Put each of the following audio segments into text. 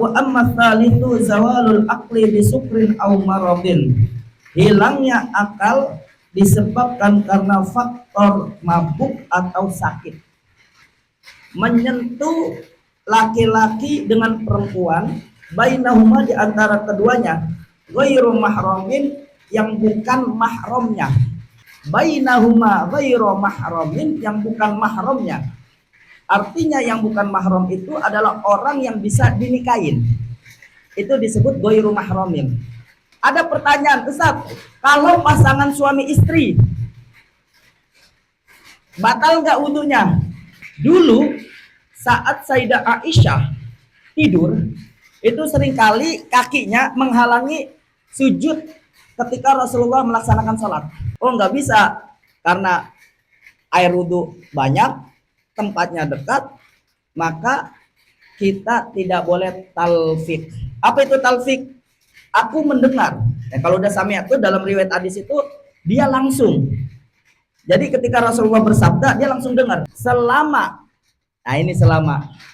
wa amma tsalitsu zawalul aqli bisukrin aw maradin. Hilangnya akal disebabkan karena faktor mabuk atau sakit. Menyentuh laki-laki dengan perempuan, bainahuma di antara keduanya, ghairu mahramin yang bukan mahramnya. Bainahuma ghairu mahramin yang bukan mahramnya. Artinya yang bukan mahram itu adalah orang yang bisa dinikahin. Itu disebut ghairu mahramin. Ada pertanyaan, Ustaz, kalau pasangan suami istri batal nggak wudunya? Dulu saat Sayyidah Aisyah tidur, itu seringkali kakinya menghalangi sujud ketika Rasulullah melaksanakan sholat. Oh, nggak bisa, karena air wudhu banyak, tempatnya dekat, maka kita tidak boleh talfik. Apa itu talfik? Aku mendengar. Kalau udah sami'atu dalam riwayat hadis itu dia langsung. Jadi ketika Rasulullah bersabda, dia langsung dengar. Selama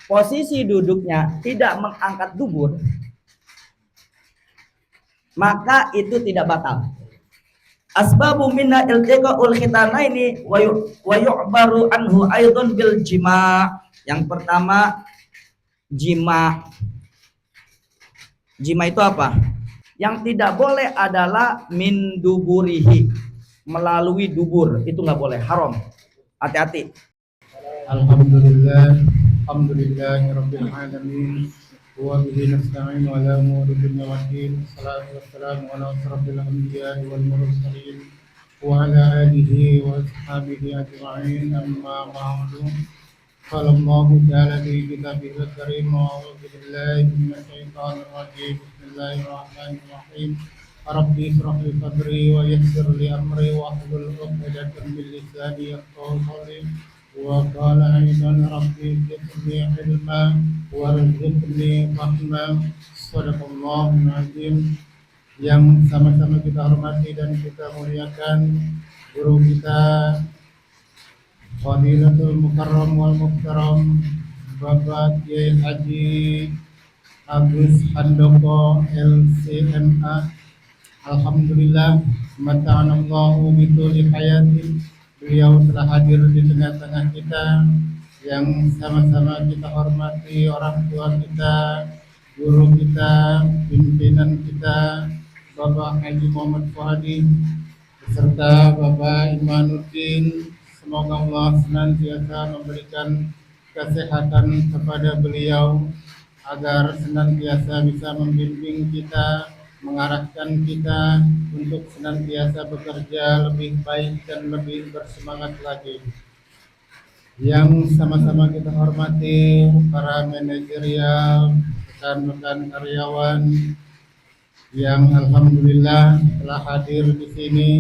posisi duduknya tidak mengangkat dubur, maka itu tidak batal. Asbabu minna iltiqa'ul khitanaini wa yu'baru anhu aidon bil jima'. Yang pertama, jima. Jima itu apa? Yang tidak boleh adalah min duburihi, melalui dubur, itu nggak boleh, haram. Hati-hati. Alhamdulillah, alhamdulillahirabbil alamin. Wa bihi nasta'inu ala umuri dunya waddin. Wassalatu wassalamu ala asyrafil anbiya'i wal mursalin wa ala alihi wa ashabihi ajma'in. Amma ba'du. Qala Allahu ta'ala fi kitabihil karim, a'udzu billahi minasy syaithanir rajim. Bismillahirrahmanirrahim. Rabbi shrah li sadri wa yassir li amri wa hlul 'uqdatam min lisani yafqahu qawli. Wa qala aidan rabbi zidni ilma warzuqni fahma. Shadaqallahul azim. Yang sama-sama kita hormati dan kita muliakan guru kita Fadilatul Mukarram wal Muhtaram Bapak Kiai Haji Agus Handoko LCMA. Alhamdulillah, mata'anallahu bituli hayati. Beliau telah hadir di tengah-tengah kita, yang sama-sama kita hormati orang tua kita, guru kita, pimpinan kita, Bapak Haji Muhammad Fuhadi beserta Bapak Imanuddin. Semoga Allah senantiasa memberikan kesehatan kepada beliau agar senantiasa bisa membimbing kita, mengarahkan kita untuk senantiasa bekerja lebih baik dan lebih bersemangat lagi. Yang sama-sama kita hormati para manajerial, rekan-rekan karyawan yang alhamdulillah telah hadir di sini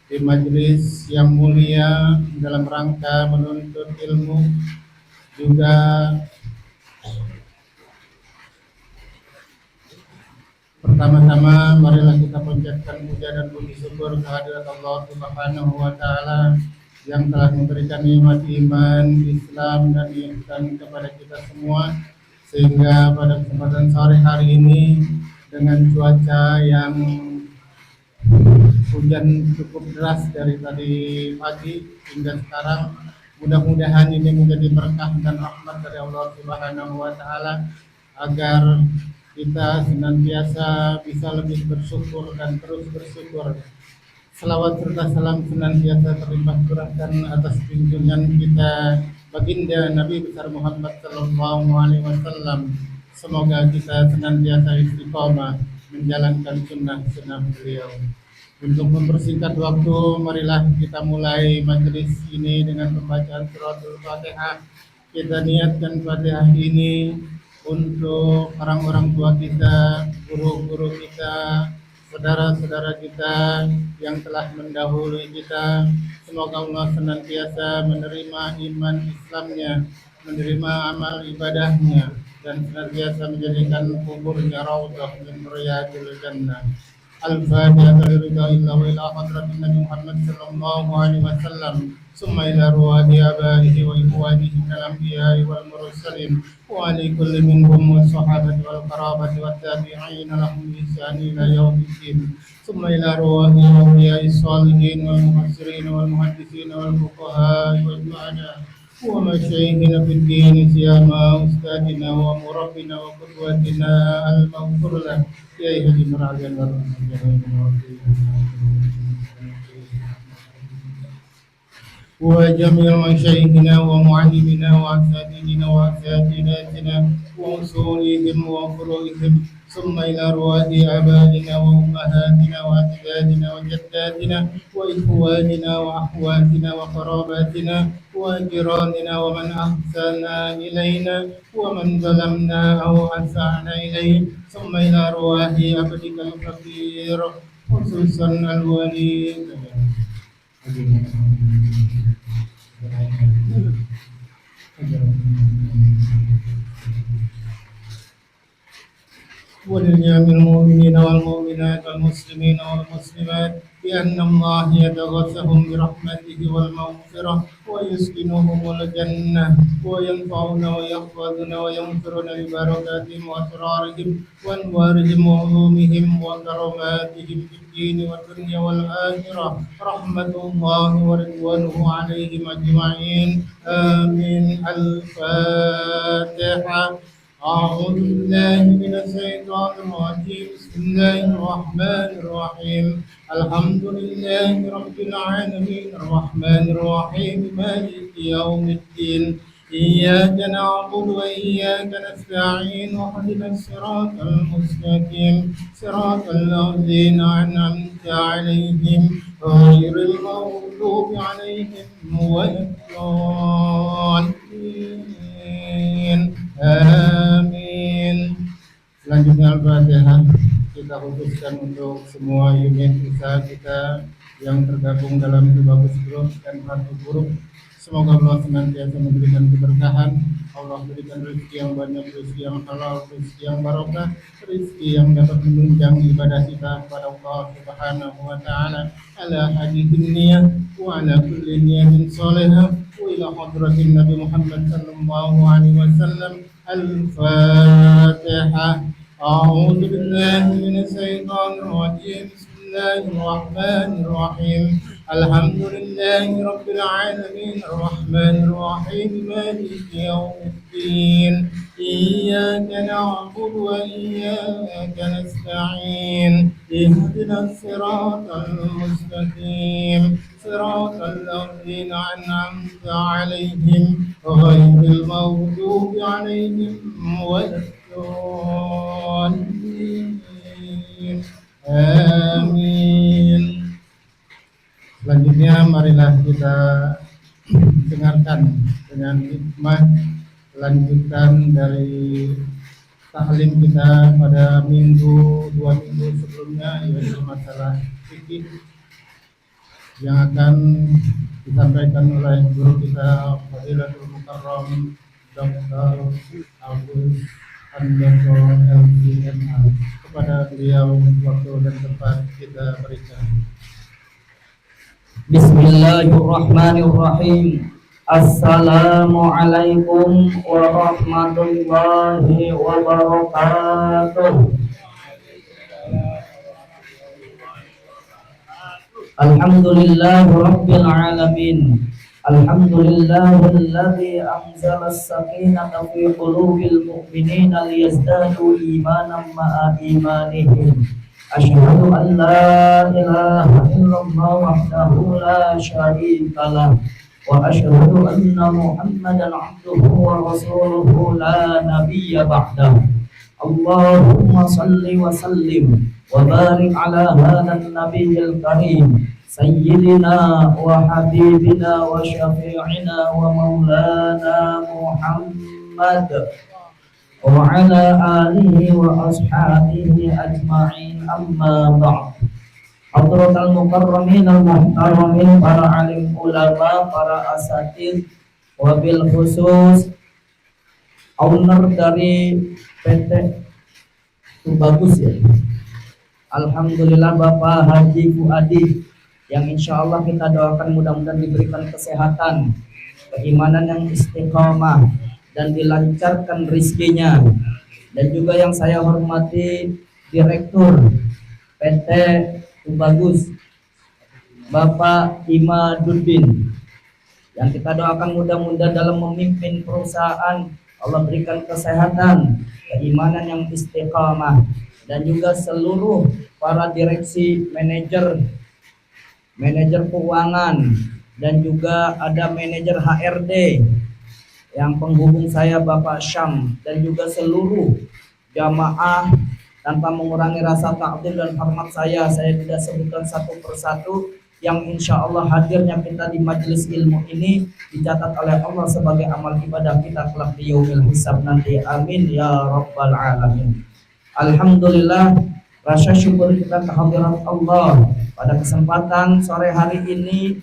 di majelis yang mulia dalam rangka menuntut ilmu. Juga pertama-tama marilah kita panjatkan puja dan puji syukur kehadirat Allah Subhanahu wa taala yang telah memberikan nikmat iman, Islam dan ihsan kepada kita semua, sehingga pada kesempatan sore hari ini dengan cuaca yang hujan cukup deras dari tadi pagi hingga sekarang, mudah-mudahan ini menjadi berkah dan rahmat dari Allah Subhanahu wa taala agar kita senantiasa bisa lebih bersyukur dan terus bersyukur. Selawat serta salam senantiasa terlimpah curahkan atas junjungan kita baginda Nabi besar Muhammad sallallahu alaihi wasallam. Semoga kita senantiasa istiqomah menjalankan sunnah-sunnah beliau. Untuk mempersingkat waktu, marilah kita mulai majelis ini dengan pembacaan suratul Fatihah. Kita niatkan Fatihah ini untuk orang-orang tua kita, guru-guru kita, saudara-saudara kita yang telah mendahului kita. Semoga Allah senantiasa menerima iman Islamnya, menerima amal ibadahnya, dan senantiasa menjadikan kuburnya raudhah min riyadil jannah. Al-Fatihah lillahi wa ila hadratin Nabi Muhammad sallallahu alaihi wasallam. ثم إلى أرواح آبائه وإخوانه من الأنبياء والمرسلين ولكل منهم والصحابة والقرابة والتابعين لهم بإحسان إلى يوم الدين ثم إلى أرواح الأولياء الصالحين والمفسرين والمحدثين والفقهاء والشهداء ومشايخنا في الدين سيما أستاذنا ومربنا وقدوتنا المغفور له يا أيها الذين وجميع مشايخنا ومعلمنا وأساتذتنا وأساتذتنا وأصولهم وفروعهم ثم إلى أرواح آبائنا وأمهاتنا وأجدادنا وجداتنا وإخواننا وأخواتنا وقراباتنا وجيراننا ومن أحسن إلينا ومن ظلمنا أو أسأنا إليه ثم إلى أرواح عبدك الفقير خصوصا الولي ولجميع المؤمنين والمؤمنات والمسلمين والمسلمات بأن الله يتغسهم برحمته والمغفرة ويسكنهم الجنة وينفعون ويحفظون وينصرون ببركاتهم وأسرارهم وأنوارهم وعلومهم وكراماتهم في الدين والدنيا والآخرة رحمة الله ورضوانه عليهم أجمعين آمين. الفاتحة. أعوذ بالله من الشيطان الرجيم بسم الله الرحمن الرحيم الحمد لله رب العالمين الرحمن الرحيم مالك يوم الدين إياك نعبد وإياك نستعين واهدنا الصراط المستقيم صراط الذين أنعمت عليهم غير المغضوب عليهم ولا الضالين. Amin. Selanjutnya Al-Fatihah kita khususkan untuk semua unit usaha kita yang tergabung dalam Bagus Group dan Ratu Group. Semoga Allah senantiasa memberikan keberkahan, Allah berikan rezeki yang banyak, rezeki yang halal, rezeki yang barokah, rezeki yang dapat menunjang ibadah kita kepada Allah Subhanahu wa taala ala hadithin niyah wa ala kulli niyatin salihah wa ila hadratin Nabi Muhammad sallallahu alaihi wasallam. Al-Fatihah. A'udzu billahi minasy syaithanir rajim. Bismillahirrahmanirrahim. Alhamdulillahi rabbil alamin arrahmanir rahim maliki yaumiddin iyyaka na'budu wa iyyaka nasta'in ihdinas siratal mustaqim siratal ladzina an'amta 'alaihim ghairil maghdubi 'alaihim waladdallin. Amin. Selanjutnya marilah kita dengarkan dengan hikmah lanjutan dari taklim kita pada dua minggu sebelumnya, yaitu masalah fikih yang akan disampaikan oleh guru kita Fadilatul Mukarram Dr. Agus Andoko LCMA. Kepada beliau waktu dan tempat kita berikan. Bismillahirrahmanirrahim. Assalamualaikum warahmatullahi wabarakatuh. Alhamdulillahi rabbil alamin. Alhamdulillahilladzi anzala as-sakinata fi qulubil mu'minina liyazdadu imanan ma'a imanihim. Asyhadu an la ilaha illallah wahdahu la syarika lah wa asyhadu anna Muhammadan 'abduhu wa rasuluhu la nabiyya ba'dahu. Allahumma salli wa sallim wa barik ala hadzal nabiyil karim sayyidina wa habibina wa syafi'ina wa maulana Muhammad wa ala alihi wa ashabihi ajma'in, amma ba'd. Hadratal mukarramin al-muhtaramin, para alim ulama, para asatid, wabil khusus owner dari PT itu bagus ya. Alhamdulillah Bapak Haji Fuadi yang insya Allah kita doakan mudah-mudahan diberikan kesehatan, keimanan yang istiqamah, dan dilancarkan rizkinya. Dan juga yang saya hormati Direktur PT Tubagus Bapak Imaduddin, yang kita doakan mudah-mudahan dalam memimpin perusahaan Allah berikan kesehatan, keimanan yang istiqamah, dan juga seluruh para direksi, manajer keuangan, dan juga ada manajer HRD yang penghubung saya Bapak Syam, dan juga seluruh jamaah. Tanpa mengurangi rasa takdim dan hormat saya tidak sebutkan satu persatu, yang insya Allah hadirnya kita di majelis ilmu ini dicatat oleh Allah sebagai amal ibadah kita kelak di yaumil hisab nanti. Amin ya rabbal alamin. Alhamdulillah, rasa syukur kita kehadirat Allah pada kesempatan sore hari ini.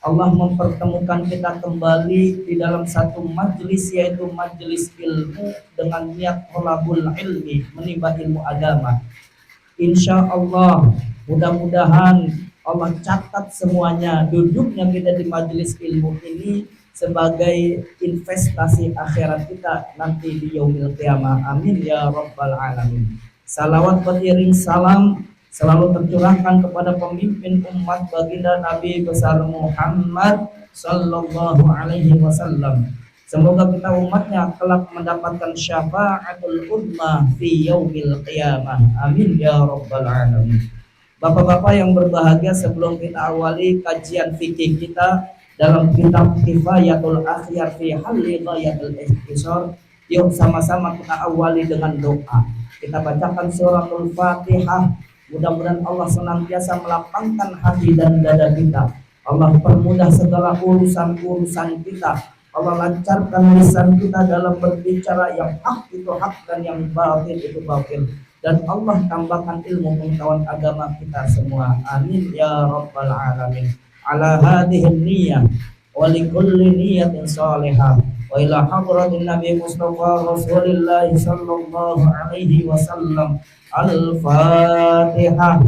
Allah mempertemukan kita kembali di dalam satu majelis, yaitu majelis ilmu dengan niat thalabul ilmi, menimba ilmu agama. Insya Allah, mudah-mudahan Allah catat semuanya duduknya kita di majelis ilmu ini sebagai investasi akhirat kita nanti di yaumil qiyamah. Amin ya rabbal alamin. Salawat beriring salam selalu tercurahkan kepada pemimpin umat baginda Nabi besar Muhammad sallallahu alaihi wasallam. Semoga kita umatnya kelak mendapatkan syafaatul ummah fi yaumil qiyamah. Amin ya rabbal alamin. Bapak-bapak yang berbahagia, sebelum kita awali kajian fikih kita dalam kitab Kifayatul Akhyar fi Halli Ghayatul Ihtisar, yuk sama-sama kita awali dengan doa. Kita bacakan suratul Fatihah. Mudah-mudahan Allah senantiasa melapangkan hati dan dada kita. Allah permudah segala urusan-urusan kita. Allah lancarkan lisan kita dalam berbicara, yang hak itu hak dan yang batil itu batil. Dan Allah tambahkan ilmu pengetahuan agama kita semua. Amin ya rabbal alamin. Ala hadhihi niyyah wa likulli niyyatin salihah wa ila hadratin Nabi Mustafa Rasulillah sallallahu alaihi wasallam. Al-Fatihah.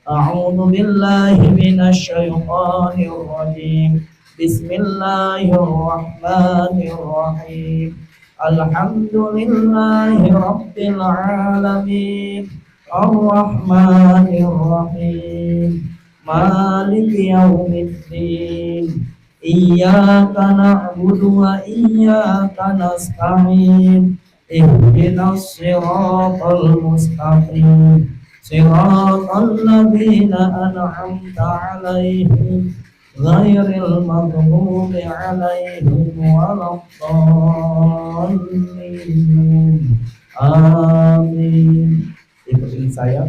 A'udzu billahi minasy syaithanir rajim. Bismillahirrahmanirrahim. Alhamdulillahi rabbil alamin. Ar-Rahmanir Rahim. Maliki yaumiddin. Iyyaka na'budu wa iyyaka nasta'in. Ihdinas siratal mustaqim. Siratal ladzina an'amta 'alaihim ghairil maghdubi 'alaihim waladdallin. Amin. Ikutin saya.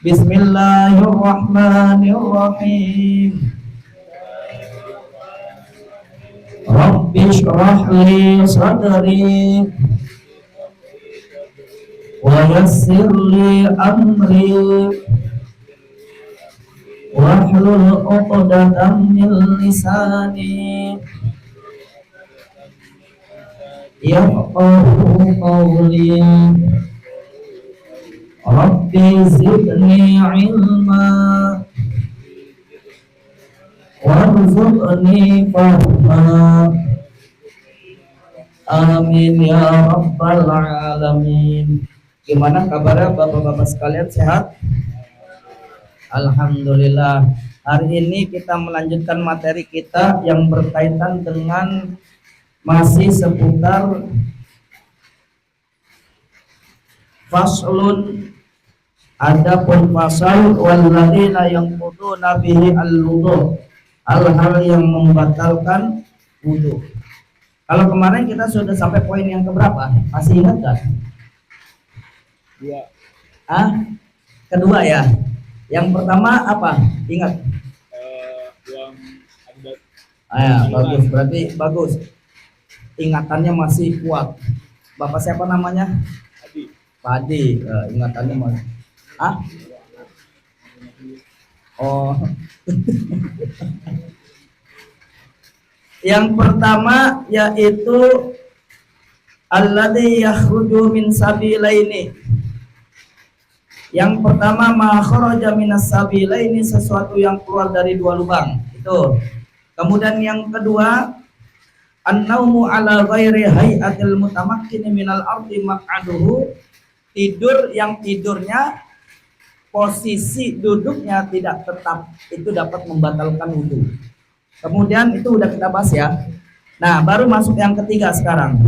Bismillahirrahmanirrahim. Rabbi shrah li sadri wa yassir li amri wahlul 'uqdatam min lisani yafqahu qawli. Rabbi zidni ilma warzuqni fahma. Amin ya rabbal alamin. Gimana kabarnya bapak-bapak sekalian, sehat? Alhamdulillah. Hari ini kita melanjutkan materi kita yang berkaitan dengan masih seputar faslun. Adapun fasal walladzina yanquduna bihi al-wudu, hal-hal yang membatalkan wudu. Kalau kemarin kita sudah sampai poin yang keberapa? Masih ingat kan? Kedua ya. Yang pertama apa? Ingat? Bagus, berarti bagus. Ingatannya masih kuat. Bapak siapa namanya? Padi. Ingatannya masih. Oh. Yang pertama yaitu alladzi yakhruju min sabilaini. Yang pertama, ma kharaja minas sabilaini, sesuatu yang keluar dari dua lubang. Itu. Kemudian yang kedua, an-naumu ala ghairi hay'atil mutamakkin minal ardi maq'aduhu, tidur yang tidurnya posisi duduknya tidak tetap, itu dapat membatalkan wudu. Kemudian itu udah kita bahas ya. Nah, baru masuk yang ketiga sekarang.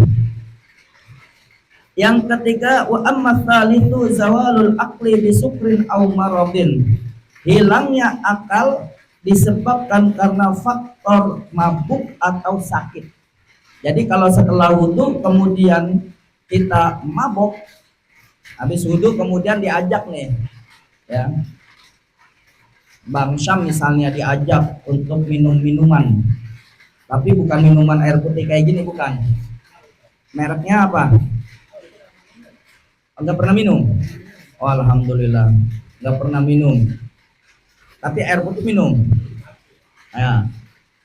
Yang ketiga, wa amma tsalitsu zawalul aqli bisukrin aw maradin. Hilangnya akal disebabkan karena faktor mabuk atau sakit. Jadi kalau setelah wudhu kemudian kita mabok, habis wudhu kemudian diajak nih, ya, Bang Syam misalnya diajak untuk minum minuman, tapi bukan minuman air putih kayak gini, bukan. Mereknya apa? Enggak pernah minum? Oh, alhamdulillah, enggak pernah minum. Tapi air putih minum. Ya.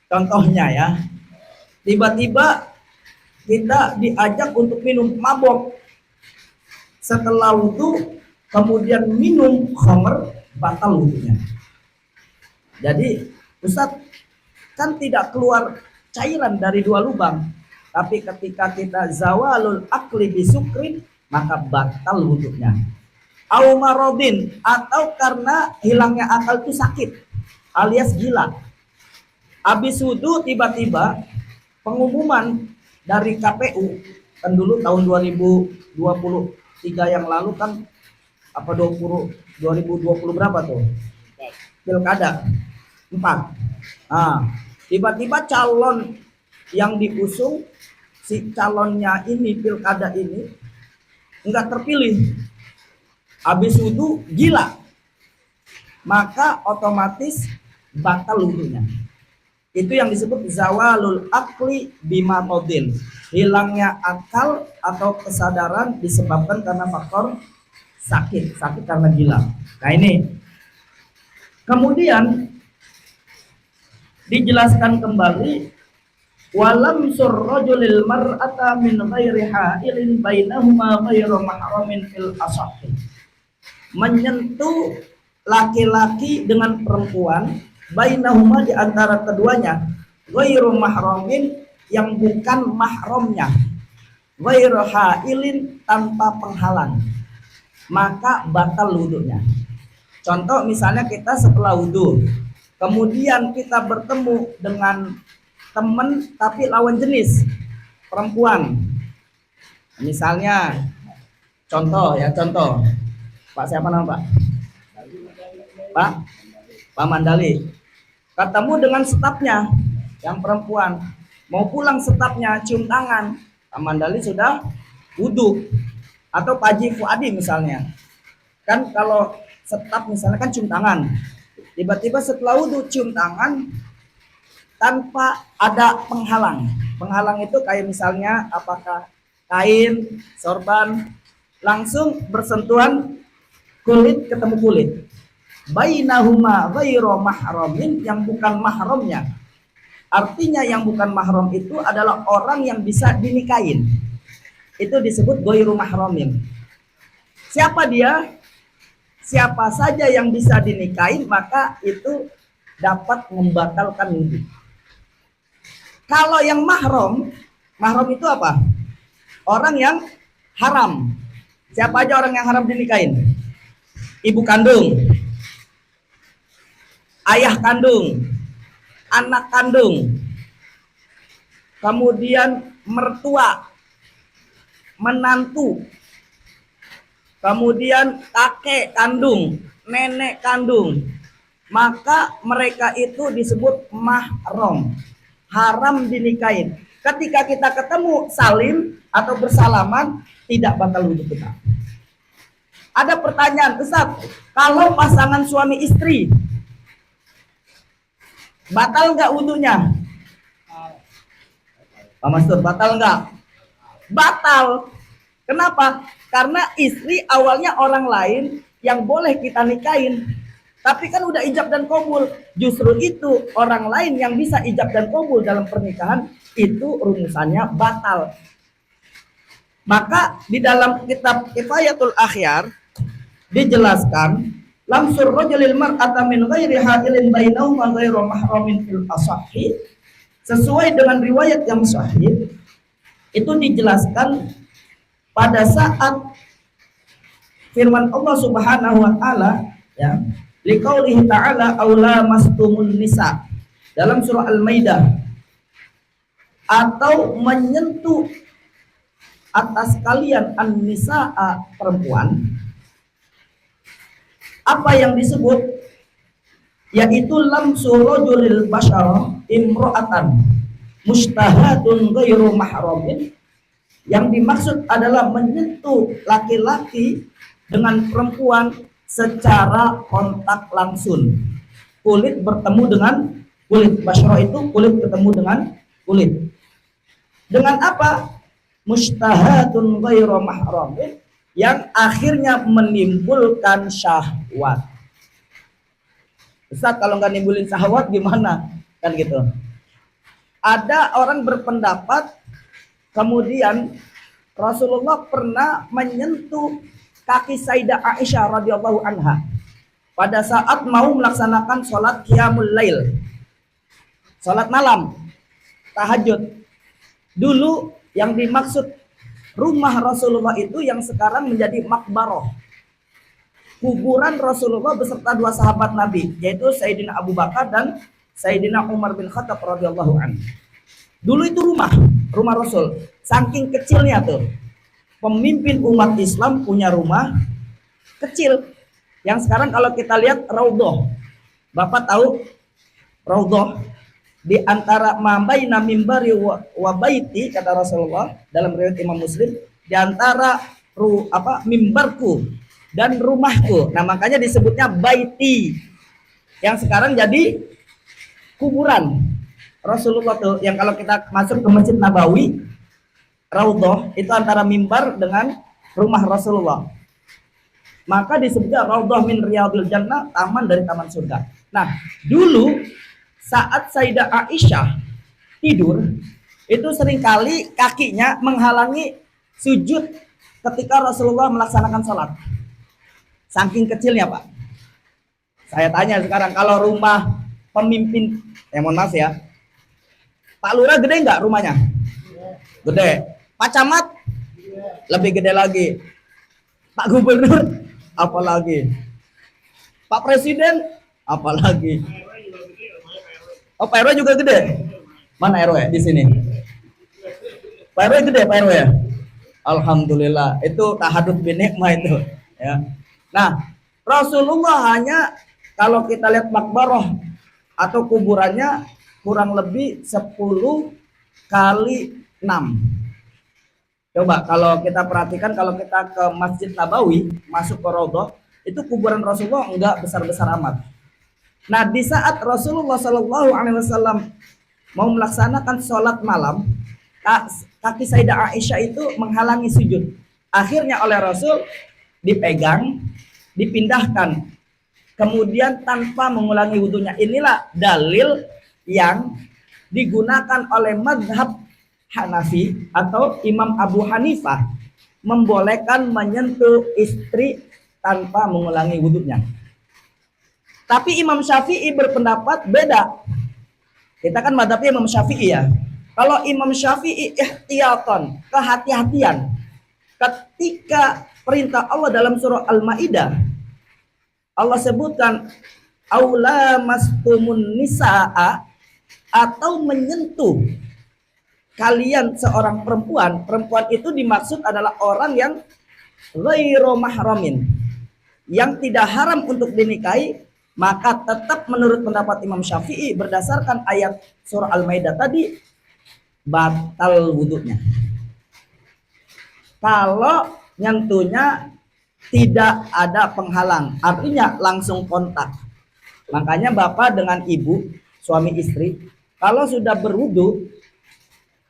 Contohnya ya, tiba-tiba kita diajak untuk minum, mabok. Setelah wudhu kemudian minum khamr, batal wudhunya. Jadi Ustadz, kan tidak keluar cairan dari dua lubang, tapi ketika kita zawalul akli bisukrin, maka batal wudhunya. Au marodin, atau karena hilangnya akal itu sakit alias gila. Habis wudhu tiba-tiba pengumuman dari KPU, kan dulu tahun 2023 yang lalu kan, apa 2020 berapa tuh? Pilkada 4. Nah, tiba-tiba calon yang diusung, si calonnya ini pilkada ini enggak terpilih. Habis wudhu gila, maka otomatis batal wudhunya. Itu yang disebut zawalul akli bimatodin, hilangnya akal atau kesadaran disebabkan karena faktor sakit karena gila. Nah ini kemudian dijelaskan kembali, walam surrajulil mar'ata min ghairi ha'ilin bainahuma ghairu mahramin fil asahhi. Menyentuh laki-laki dengan perempuan, bainahuma, di antara keduanya, ghairu mahramin, yang bukan mahramnya, ghairu ha'ilin, tanpa penghalang, maka batal wudhunya. Contoh misalnya kita setelah wudhu kemudian kita bertemu dengan teman tapi lawan jenis, perempuan. Misalnya contoh Pak, siapa nama Pak? Pak Mandali. Ketemu dengan stafnya yang perempuan, mau pulang stafnya cium tangan, Pak Mandali sudah wudhu. Atau Pak Haji Fuadi misalnya, kan kalau staf misalnya kan cium tangan, tiba-tiba setelah wudhu cium tangan tanpa ada penghalang. Penghalang itu kayak misalnya apakah kain, sorban, langsung bersentuhan kulit ketemu kulit. Bainahuma ghairu mahramin, yang bukan mahramnya. Artinya yang bukan mahram itu adalah orang yang bisa dinikahin. Itu disebut ghairu mahramin. Siapa dia? Siapa saja yang bisa dinikahin, maka itu dapat membatalkan wudhu. Kalau yang mahram itu apa? Orang yang haram. Siapa aja orang yang haram dinikahin? Ibu kandung, ayah kandung, anak kandung, kemudian mertua, menantu, kemudian kakek kandung, nenek kandung, maka mereka itu disebut mahram, haram dinikahin. Ketika kita ketemu salim atau bersalaman, tidak batal wudhu kita. Ada pertanyaan, Ustaz, kalau pasangan suami istri batal nggak wudhunya? Pak Mastur, batal nggak? Batal. Kenapa? Karena istri awalnya orang lain yang boleh kita nikahin, tapi kan udah ijab dan qabul. Justru itu orang lain yang bisa ijab dan qabul dalam pernikahan, itu rumusannya batal. Maka di dalam kitab Kifayatul Akhyar dijelaskan lamsur rajulil mar'ata min ghairi ha'ilin bainahuma ghairu mahramin fil asahhi, sesuai dengan riwayat yang sahih itu dijelaskan pada saat firman Allah Subhanahu wa taala, ya, liqaulihi ta'ala aula mastumun nisa dalam surah Al-Maidah, atau menyentuh atas kalian an-nisaa perempuan. Apa yang disebut yaitu lamsu rajulil basyara imra'atan mustahatun ghairu mahramin, yang dimaksud adalah menyentuh laki-laki dengan perempuan secara kontak langsung, kulit bertemu dengan kulit. Basyara itu kulit ketemu dengan kulit. Dengan apa? Mustahatun ghairu mahramin, yang akhirnya menimbulkan syahwat. Ustaz, kalau nggak nimbulin syahwat gimana? Kan gitu. Ada orang berpendapat kemudian Rasulullah pernah menyentuh kaki Sayyidah Aisyah radhiyallahu anha pada saat mau melaksanakan sholat qiyamul lail, sholat malam, tahajud. Dulu yang dimaksud rumah Rasulullah itu yang sekarang menjadi makbaroh, kuburan Rasulullah beserta dua sahabat Nabi, yaitu Sayyidina Abu Bakar dan Sayyidina Umar bin Khattab radhiyallahu anhu. Dulu itu rumah Rasul, saking kecilnya tuh. Pemimpin umat Islam punya rumah kecil yang sekarang kalau kita lihat raudhah. Bapak tahu raudhah? Di antara mambaina mimbari wa baiti, kata Rasulullah dalam riwayat Imam Muslim, di antara mimbarku dan rumahku. Nah, makanya disebutnya baiti, yang sekarang jadi kuburan Rasulullah tuh, yang kalau kita masuk ke Masjid Nabawi, raudhah itu antara mimbar dengan rumah Rasulullah. Maka disebutnya raudhah min riyadil jannah, taman dari taman surga. Nah, dulu saat Sayyidah Aisyah tidur, itu seringkali kakinya menghalangi sujud ketika Rasulullah melaksanakan sholat. Saking kecilnya, Pak. Saya tanya sekarang, kalau rumah pemimpin, mohon maaf ya, Pak Lurah gede nggak rumahnya? Gede. Pak Camat? Lebih gede lagi. Pak Gubernur? Apalagi. Pak Presiden? Apalagi. Oh, Pak RW juga gede. Mana RW di sini? Pak RW gede, Pak RW ya? Alhamdulillah, itu tahadud binikmah itu, ya. Nah, Rasulullah hanya kalau kita lihat makbaroh atau kuburannya kurang lebih 10 kali 6. Coba kalau kita perhatikan, kalau kita ke Masjid Nabawi, masuk ke raudhah, itu kuburan Rasulullah enggak besar-besar amat. Nah, di saat Rasulullah Shallallahu Alaihi Wasallam mau melaksanakan sholat malam, kaki Sayyidah Aisyah itu menghalangi sujud. Akhirnya oleh Rasul dipegang, dipindahkan, kemudian tanpa mengulangi wudhunya. Inilah dalil yang digunakan oleh madhab Hanafi atau Imam Abu Hanifah, membolehkan menyentuh istri tanpa mengulangi wudhunya. Tapi Imam Syafi'i berpendapat beda. Kita kan madhabnya Imam Syafi'i ya. Kalau Imam Syafi'i ihtiyatan, kehati-hatian, ketika perintah Allah dalam surah Al-Maidah, Allah sebutkan aula mastumun nisaa, atau menyentuh kalian seorang perempuan. Perempuan itu dimaksud adalah orang yang ghairu mahramin, yang tidak haram untuk dinikahi. Maka tetap menurut pendapat Imam Syafi'i berdasarkan ayat surah Al-Maidah tadi, batal wudhunya. Kalau nyentuhnya tidak ada penghalang, artinya langsung kontak. Makanya bapak dengan ibu, suami istri, kalau sudah berwudhu,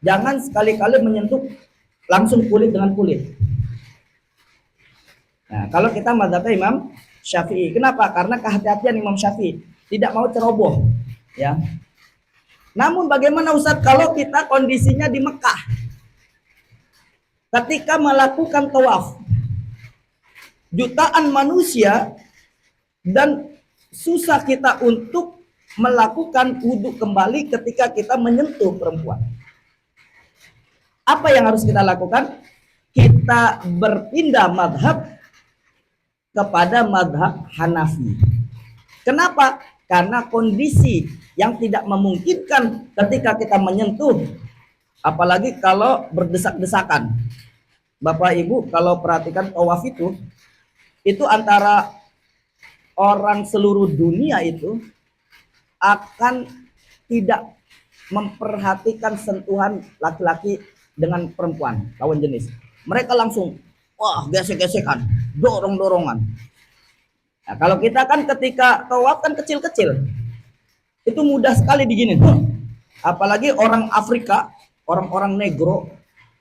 jangan sekali-kali menyentuh langsung kulit dengan kulit. Nah, kalau kita mazhabnya Imam Syafi'i. Kenapa? Karena kehati-hatian Imam Syafi'i, tidak mau ceroboh, ya. Namun bagaimana Ustaz kalau kita kondisinya di Mekah? Ketika melakukan tawaf, jutaan manusia dan susah kita untuk melakukan wudhu kembali ketika kita menyentuh perempuan. Apa yang harus kita lakukan? Kita berpindah madhab kepada madhab Hanafi. Kenapa? Karena kondisi yang tidak memungkinkan ketika kita menyentuh, apalagi kalau berdesak-desakan. Bapak Ibu kalau perhatikan tawaf itu antara orang seluruh dunia itu akan tidak memperhatikan sentuhan laki-laki dengan perempuan lawan jenis. Mereka langsung wah gesek-gesekan, dorong-dorongan. Nah, kalau kita kan ketika tawaf kan kecil-kecil, itu mudah sekali digini. Apalagi orang Afrika, orang-orang negro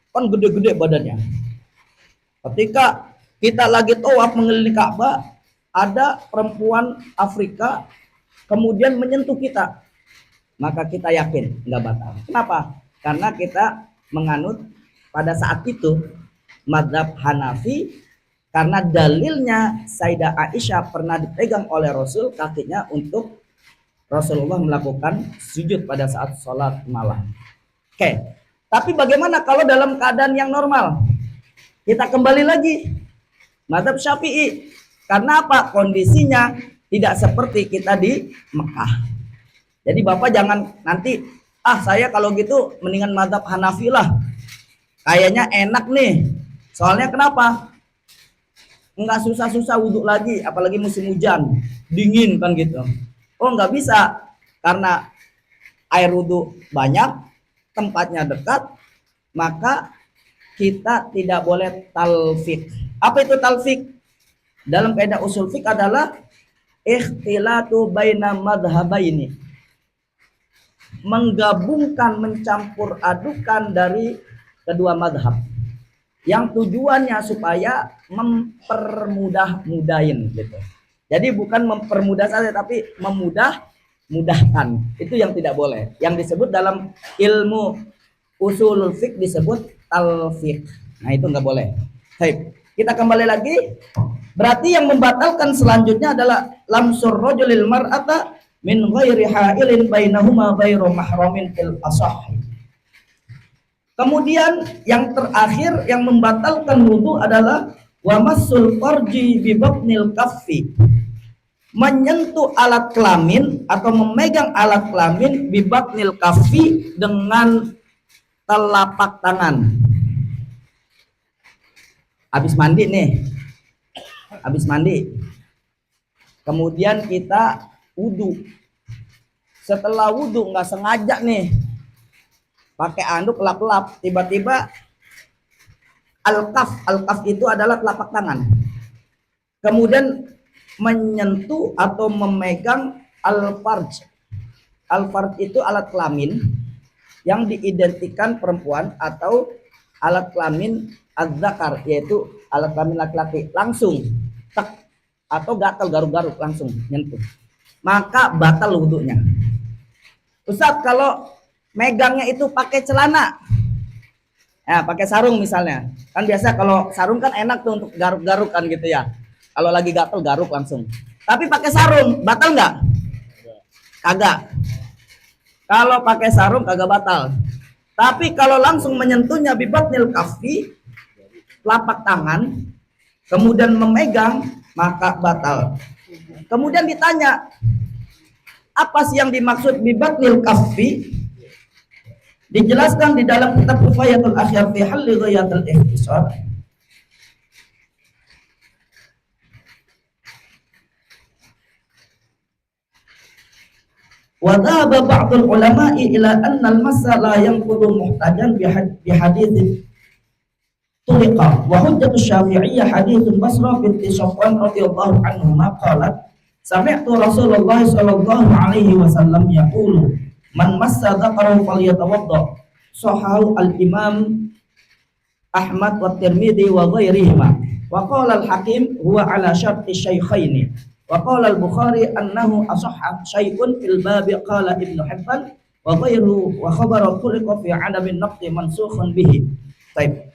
kan gede-gede badannya. Ketika kita lagi tawaf mengelilingi Ka'bah, ada perempuan Afrika kemudian menyentuh kita, maka kita yakin nggak batal. Kenapa? Karena kita menganut pada saat itu mazhab Hanafi, karena dalilnya Sayyidah Aisyah pernah dipegang oleh Rasul kakinya untuk Rasulullah melakukan sujud pada saat sholat malam. Oke, tapi bagaimana kalau dalam keadaan yang normal? Kita kembali lagi mazhab Syafi'i. Karena apa? Kondisinya tidak seperti kita di Mekah. Jadi Bapak jangan nanti, saya kalau gitu mendingan mazhab Hanafi lah. Kayaknya enak nih. Soalnya kenapa? Enggak susah-susah wudhu lagi, apalagi musim hujan, dingin kan gitu. Oh nggak bisa, karena air wudhu banyak, tempatnya dekat, maka kita tidak boleh talfik. Apa itu talfik? Dalam kaidah usul fiqh adalah ikhtilatu baina madhhabaini, menggabungkan, mencampur adukan dari kedua madhab, yang tujuannya supaya mempermudah-mudahin gitu. Jadi bukan mempermudah saja, tapi mudahkan. Itu yang tidak boleh. Yang disebut dalam ilmu usulul fiqh disebut talfiq. Nah itu nggak boleh. Baik, kita kembali lagi. Berarti yang membatalkan selanjutnya adalah lamsur rajulil mar'ata min ghairi ha'ilin bainahuma ghairu mahramin fil asah. Kemudian yang terakhir yang membatalkan wudu adalah wamassul farji bi batnil kaffi, menyentuh alat kelamin atau memegang alat kelamin bi batnil kaffi dengan telapak tangan. Habis mandi nih. Habis mandi. Kemudian kita wudu. Setelah wudu nggak sengaja nih pakai anduk lap-lap, tiba-tiba al-kaf itu adalah telapak tangan. Kemudian menyentuh atau memegang al-farj. Al-farj itu alat kelamin yang diidentikan perempuan atau alat kelamin az-zakar, yaitu alat kelamin laki-laki, langsung tek atau gatal garuk-garuk langsung nyentuh, maka batal wudunya. Ustaz, kalau megangnya itu pakai celana, ya pakai sarung misalnya, kan biasa kalau sarung kan enak tuh untuk garuk-garuk kan gitu ya, kalau lagi gatal garuk langsung. Tapi pakai sarung batal nggak? Kagak. Kalau pakai sarung kagak batal. Tapi kalau langsung menyentuhnya bibatnil kaffi, telapak tangan, kemudian memegang, maka batal. Kemudian ditanya, apa sih yang dimaksud bibatnil kaffi? Dijelaskan di dalam kitab Kifayatul Akhyar fi Halli Ghayatul Ihtisar. Wa dhahaba ba'dul ulama'i ila anna al-massa la yanqudu muhtajan bi hadits tuliqa wa hujjatu Syafi'iyyah haditsun Basrah binti Safwan radhiyallahu anhuma qalat sami'tu Rasulullah sallallahu alaihi wasallam yaqulu man massa dzakarahu falyatawadda. Sahahu al-Imam Ahmad wa Tirmidzi wa ghairihima. Wa qala al-Hakim huwa ala syarti syaikhaini. Wa qala al-Bukhari annahu asahha syai'un fil bab qala Ibnu Hibban wa ghairuhu wa khabaru tuliqa fi 'adamin naqdi mansukhun bihi. Baik.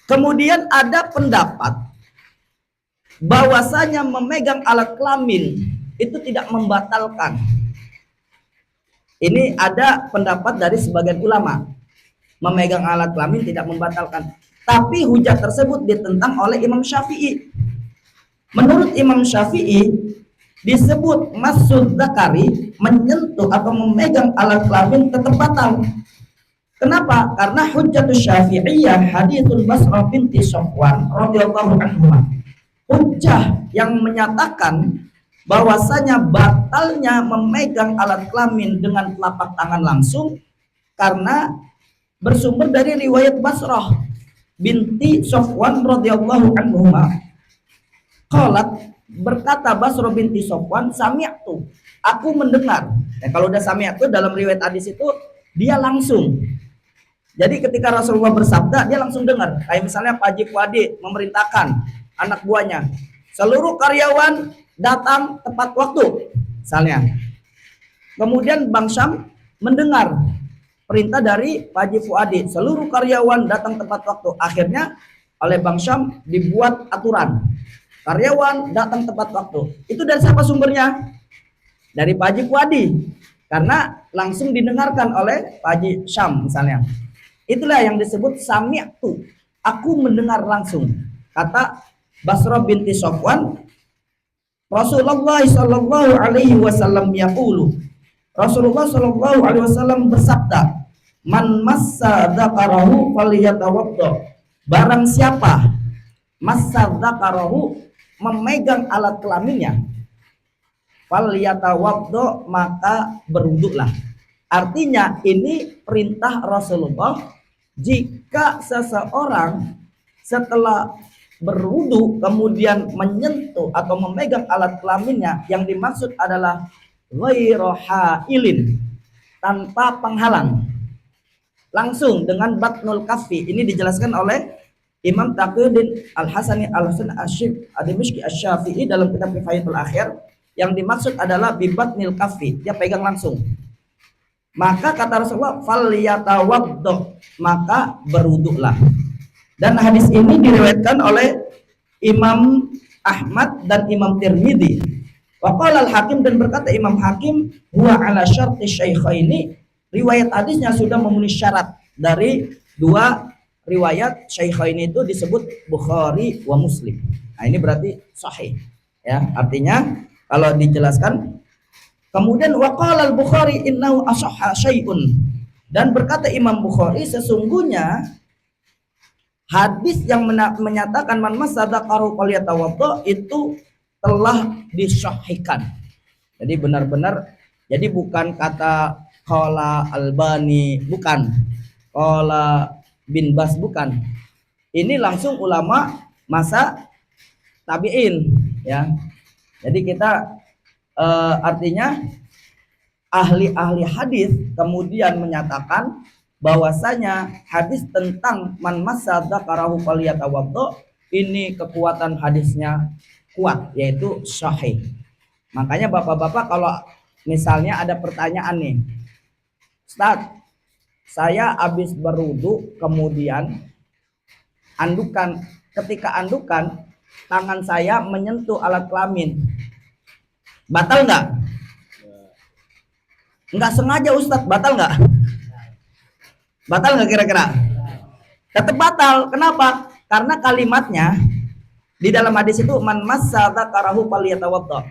Kemudian ada pendapat bahwasanya memegang alat kelamin itu tidak membatalkan. Ini ada pendapat dari sebagian ulama, memegang alat kelamin tidak membatalkan. Tapi hujah tersebut ditentang oleh Imam Syafi'i. Menurut Imam Syafi'i, disebut masud zakari, menyentuh atau memegang alat kelamin tetap batal. Kenapa? Karena hujjatus Syafi'iyah haditsul Basrah binti Sofwan radhiyallahu anha. Hujjah yang menyatakan bahwasanya batalnya memegang alat kelamin dengan telapak tangan langsung karena bersumber dari riwayat Basrah binti Sofwan radhiyallahu anhuma. Qalat, berkata Basrah binti Sofwan, sami'tu, aku mendengar. Ya, kalau udah sami'tu dalam riwayat hadis itu dia langsung. Jadi ketika Rasulullah bersabda dia langsung dengar. Kayak misalnya Pak Haji Fuadi memerintahkan anak buahnya, seluruh karyawan datang tepat waktu misalnya. Kemudian Bang Syam mendengar perintah dari Pak Haji Fuadi, seluruh karyawan datang tepat waktu. Akhirnya oleh Bang Syam dibuat aturan, karyawan datang tepat waktu. Itu dari siapa sumbernya? Dari Pak Haji Fuadi, karena langsung didengarkan oleh Pak Haji Syam misalnya. Itulah yang disebut sami'tu, aku mendengar langsung. Kata Basrah binti Sofwan, Rasulullah sallallahu alaihi wasallam yaqulu, Rasulullah sallallahu alaihi wasallam bersabda, man massa dzakarahu falyatawadda. Barang siapa massa dzakarahu, memegang alat kelaminnya, falyatawadda, maka berwuduklah. Artinya ini perintah Rasulullah, jika seseorang setelah berwudu kemudian menyentuh atau memegang alat kelaminnya, yang dimaksud adalah ghairu hailin, tanpa penghalang, langsung dengan batnul kaffi. Ini dijelaskan oleh Imam Taqiyuddin Al-Hasani Al-Hasan Ad-Dimishqi Asy-Syafi'i dalam kitab Kifayatul Akhir. Yang dimaksud adalah bibatnil kaffi, dia pegang langsung. Maka kata Rasulullah, falyatawaddo, maka berwuduklah. Dan hadis ini diriwayatkan oleh Imam Ahmad dan Imam Tirmidzi. Wa qala al-Hakim, dan berkata Imam Hakim, huwa ala syarti syaikhaini, riwayat hadisnya sudah memenuhi syarat dari dua riwayat syaikhaini, itu disebut Bukhari wa Muslim. Nah, ini berarti sahih. Ya, artinya kalau dijelaskan. Kemudian waqala al-Bukhari innahu ashahha syai'un, dan berkata Imam Bukhari, sesungguhnya hadis yang menyatakan man massa dzakarahu falyatawadda itu telah disahihkan. Jadi benar-benar, jadi bukan kata qala Albani, bukan qala bin Bas, bukan. Ini langsung ulama masa tabi'in, ya. Jadi kita artinya ahli-ahli hadis kemudian menyatakan bahwasanya hadis tentang man massa dzakarahu falyatawadda ini kekuatan hadisnya kuat, yaitu sahih. Makanya bapak-bapak kalau misalnya ada pertanyaan nih, Ustaz, saya habis berwudu kemudian andukan, ketika andukan tangan saya menyentuh alat kelamin, batal nggak? Nggak sengaja Ustadz, batal nggak? Batal nggak kira-kira? Tetap batal. Kenapa? Karena kalimatnya di dalam hadis itu man massa dzakarahu falyatawadda,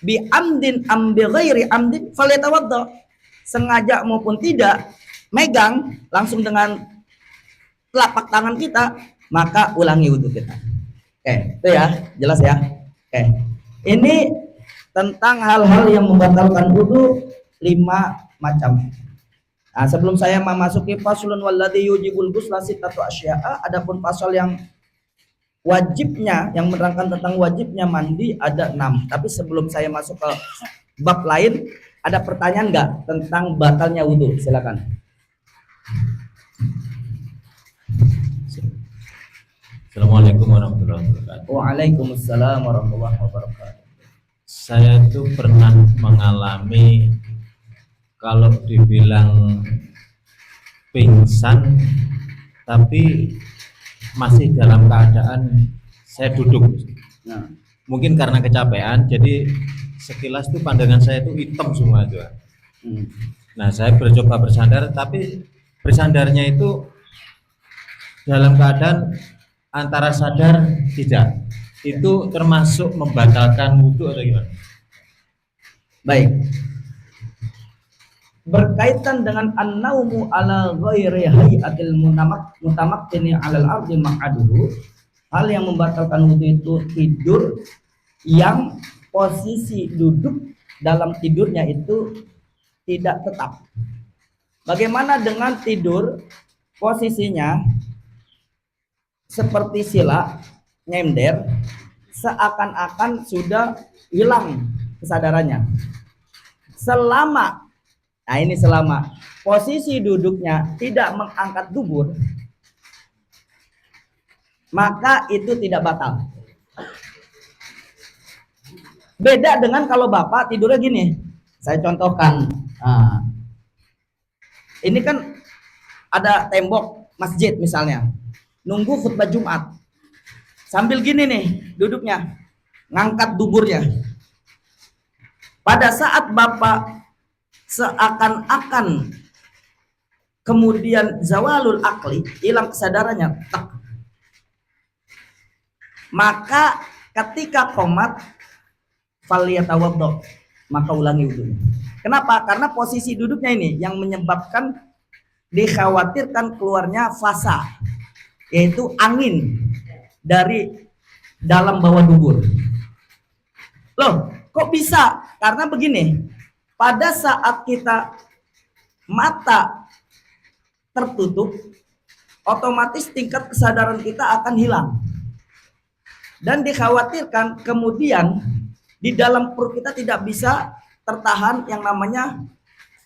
bi amdin am bi ghairi amdin falyatawadda, sengaja maupun tidak, megang langsung dengan telapak tangan kita, maka ulangi wudhu kita. Oke, itu ya, jelas ya. Oke, ini tentang hal-hal yang membatalkan wudu 5 macam. Nah, sebelum saya memasuki faslun walladzi yujibul ghusla sittatu asya'a, adapun pasal yang wajibnya, yang menerangkan tentang wajibnya mandi ada 6. Tapi sebelum saya masuk ke bab lain, ada pertanyaan nggak tentang batalnya wudu? Silakan. Assalamualaikum warahmatullahi wabarakatuh. Waalaikumsalam warahmatullahi wabarakatuh. Saya tuh pernah mengalami, kalau dibilang pingsan, tapi masih dalam keadaan saya duduk. Nah, Mungkin karena kecapean, jadi sekilas tuh pandangan saya tuh hitam semua itu. hmm. Nah, saya bercoba bersandar, tapi bersandarnya itu dalam keadaan antara sadar tidak. Itu termasuk membatalkan wudhu atau gimana? Baik. Berkaitan dengan an-naumu ala ghairi hayatil mutamakkini 'alal ardi maq'aduhu, hal yang membatalkan wudhu itu tidur yang posisi duduk dalam tidurnya itu tidak tetap. Bagaimana dengan tidur posisinya seperti sila, nyender, seakan-akan sudah hilang kesadarannya. Selama posisi duduknya tidak mengangkat dubur, maka itu tidak batal. Beda dengan kalau Bapak tidurnya gini. Saya contohkan. Nah, ini kan ada tembok masjid misalnya. Nunggu khutbah Jumat. Sambil gini nih duduknya. Ngangkat duburnya. Pada saat Bapak seakan-akan kemudian zawalul akli, hilang kesadarannya, tak. Maka ketika qomat falyatawaddo, maka ulangi wudunya. Kenapa? Karena posisi duduknya ini yang menyebabkan dikhawatirkan keluarnya fasa, yaitu angin dari dalam bawah dubur. Loh, kok bisa? Karena begini, pada saat kita mata tertutup, otomatis tingkat kesadaran kita akan hilang. Dan dikhawatirkan kemudian di dalam perut kita tidak bisa tertahan yang namanya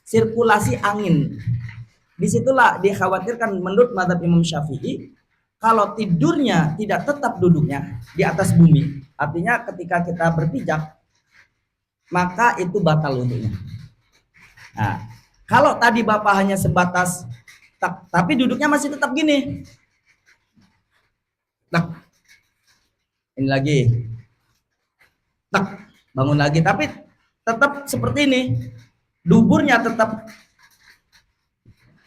sirkulasi angin. Disitulah dikhawatirkan menurut mazhab Imam Syafi'i, kalau tidurnya tidak tetap duduknya di atas bumi, artinya ketika kita berpijak, maka itu batal wudhunya. Nah, kalau tadi Bapak hanya sebatas tapi duduknya masih tetap gini. Nah, ini lagi. Tak, bangun lagi, tapi tetap seperti ini. Duburnya tetap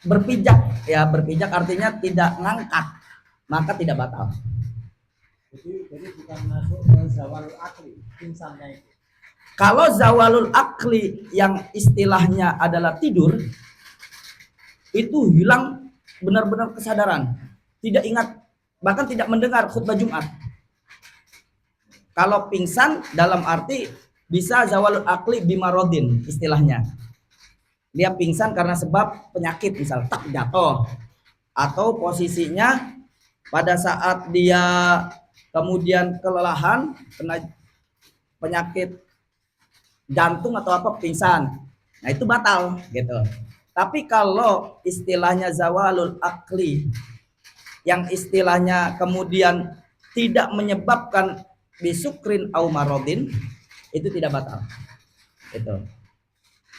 berpijak, ya berpijak artinya tidak ngangkat, maka tidak batal. Jadi bukan masuk ke zawalul akli, pingsannya itu. Kalau zawalul akli yang istilahnya adalah tidur, itu hilang benar-benar kesadaran, tidak ingat, bahkan tidak mendengar khutbah Jumat. Kalau pingsan dalam arti bisa zawalul akli bimarodin istilahnya. Dia pingsan karena sebab penyakit, misal tak jatuh, atau posisinya pada saat dia kemudian kelelahan, kena penyakit jantung atau apa, pingsan. Nah, itu batal gitu. Tapi kalau istilahnya zawalul akli yang istilahnya kemudian tidak menyebabkan bisukrin au marodin, itu tidak batal. Itu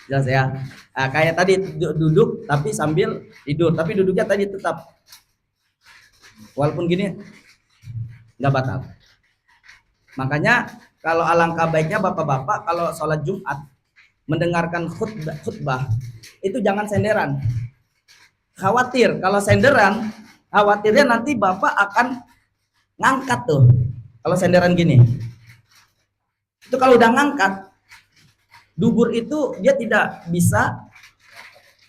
jelas ya. Nah, kayak tadi duduk tapi sambil tidur, tapi duduknya tadi tetap walaupun gini nggak batal. Makanya kalau alangkah baiknya bapak-bapak kalau sholat Jumat mendengarkan khutbah itu jangan senderan. Khawatir kalau senderan, khawatirnya nanti bapak akan ngangkat tuh. Kalau senderan gini, itu kalau udah ngangkat dubur itu dia tidak bisa,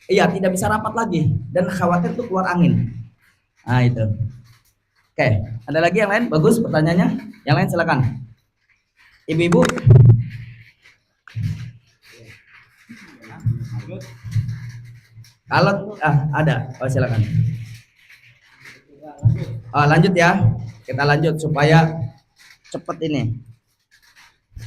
tidak bisa rapat lagi dan khawatir tuh keluar angin. Nah itu. Oke, ada lagi yang lain? Bagus pertanyaannya. Yang lain silakan. Ibu-ibu. Kalau ada, silakan. Lanjut ya. Kita lanjut supaya cepat ini.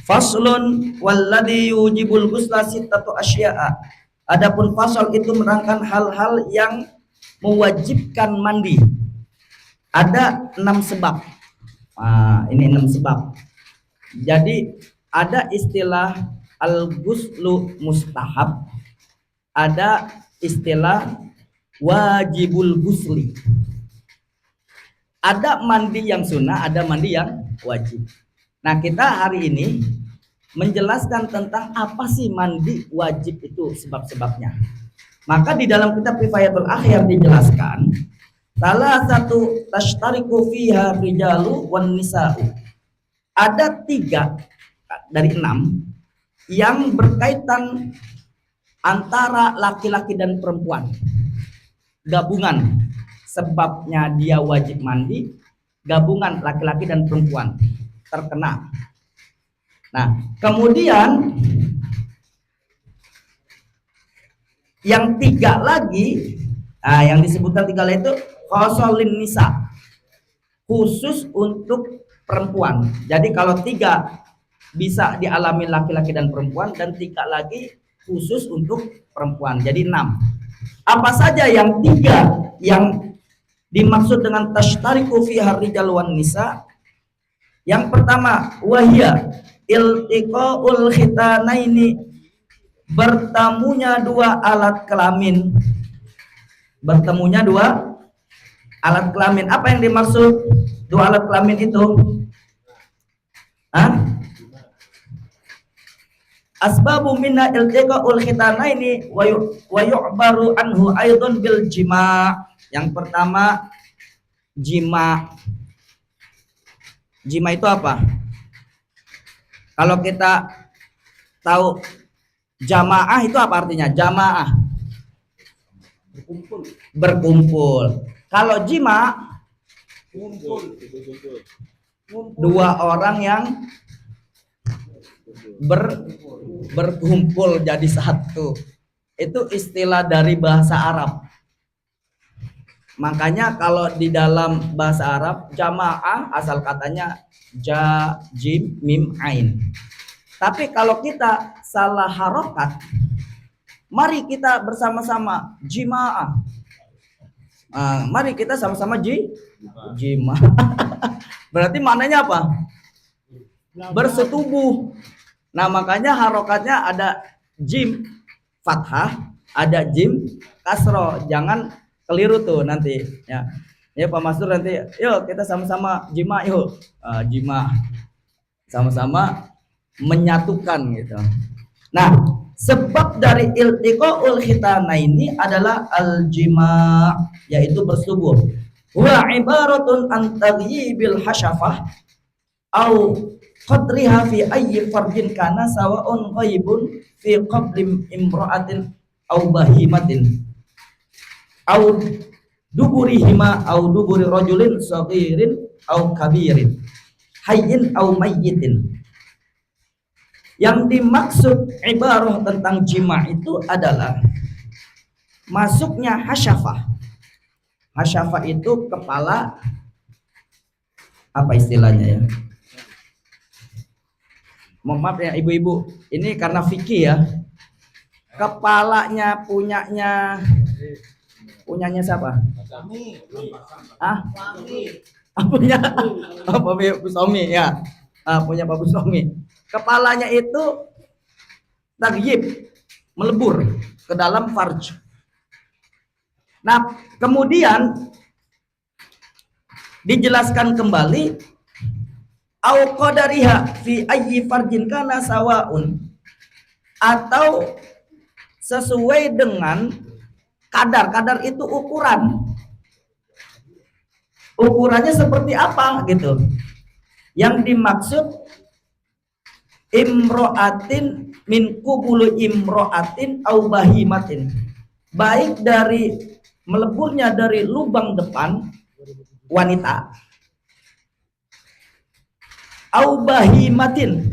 Faslun walladzi yujibul ghusla sittatu asya'a. Adapun fasal itu menerangkan hal-hal yang mewajibkan mandi. Ada 6 sebab. Ini 6 sebab. Jadi ada istilah al-ghuslu mustahab. Ada istilah wajibul ghusli. Ada mandi yang sunnah, ada mandi yang wajib. Nah, kita hari ini menjelaskan tentang apa sih mandi wajib itu, sebab-sebabnya. Maka di dalam kitab Kifayatul Akhyar dijelaskan, salah satu tashtariku fiha rijalu wan nisa'u. Ada 3 dari 6 yang berkaitan antara laki-laki dan perempuan. Gabungan sebabnya dia wajib mandi, gabungan laki-laki dan perempuan terkena. Nah, kemudian yang 3 lagi, yang disebutkan 3 lagi itu khosolin nisa, khusus untuk perempuan. Jadi kalau 3 bisa dialami laki-laki dan perempuan, dan 3 lagi khusus untuk perempuan. Jadi 6. Apa saja yang 3 yang dimaksud dengan tashtariku fiha rijal wan nisa? Yang pertama, wahia iltiqaul khitanaini, bertemunya 2 alat kelamin. Bertemunya 2 alat kelamin. Apa yang dimaksud 2 alat kelamin itu? Asbabu minna iltiqaul khitanaini wa yu'baru anhu aidon bil jima'. Yang pertama, jima'. Jima' itu apa? Kalau kita tahu jamaah itu apa artinya? Jamaah berkumpul. Kalau jima' 2 orang yang berkumpul jadi satu. Itu istilah dari bahasa Arab. Makanya kalau di dalam bahasa Arab, jamaah asal katanya ja, jim, mim, ain. Tapi kalau kita salah harokat, mari kita bersama-sama jimaah. Mari kita sama-sama jima. Berarti maknanya apa? Bersetubuh. Nah, makanya harokatnya ada jim fathah, ada jim kasro. Jangan keliru tuh nanti ya. Ya Pak Mastur nanti, yuk kita sama-sama jima yuk. Jima. Sama-sama menyatukan gitu. Nah, sebab dari iltiqaul khitana ini adalah al-jima', yaitu bersetubuh. Wa ibaratun an taghyibil hasyafah au qadriha fi ayyi farjin kana sawa'un ghaibun fi qabli imra'atin au bahimatin au duburihima au duburi rajulin saghirin au kabirin hayyin au mayyitin. Yang dimaksud ibarah tentang jima' itu adalah masuknya hasyafah. Hasyafah itu kepala, apa istilahnya ya? Mohon maaf ya ibu-ibu, ini karena fikih ya. Kepalanya punyanya siapa? Punya Pak Bustomi ya. Punya Pak Bustomi. Kepalanya itu tagyib, melebur ke dalam farj. Nah, kemudian dijelaskan kembali au qadariha fi ayyi farjin kana sawaun, atau sesuai dengan kadar itu ukuran. Ukurannya seperti apa gitu. Yang dimaksud imro'atin min qubulu imro'atin au bahimatin, baik dari meleburnya dari lubang depan wanita au bahimatin.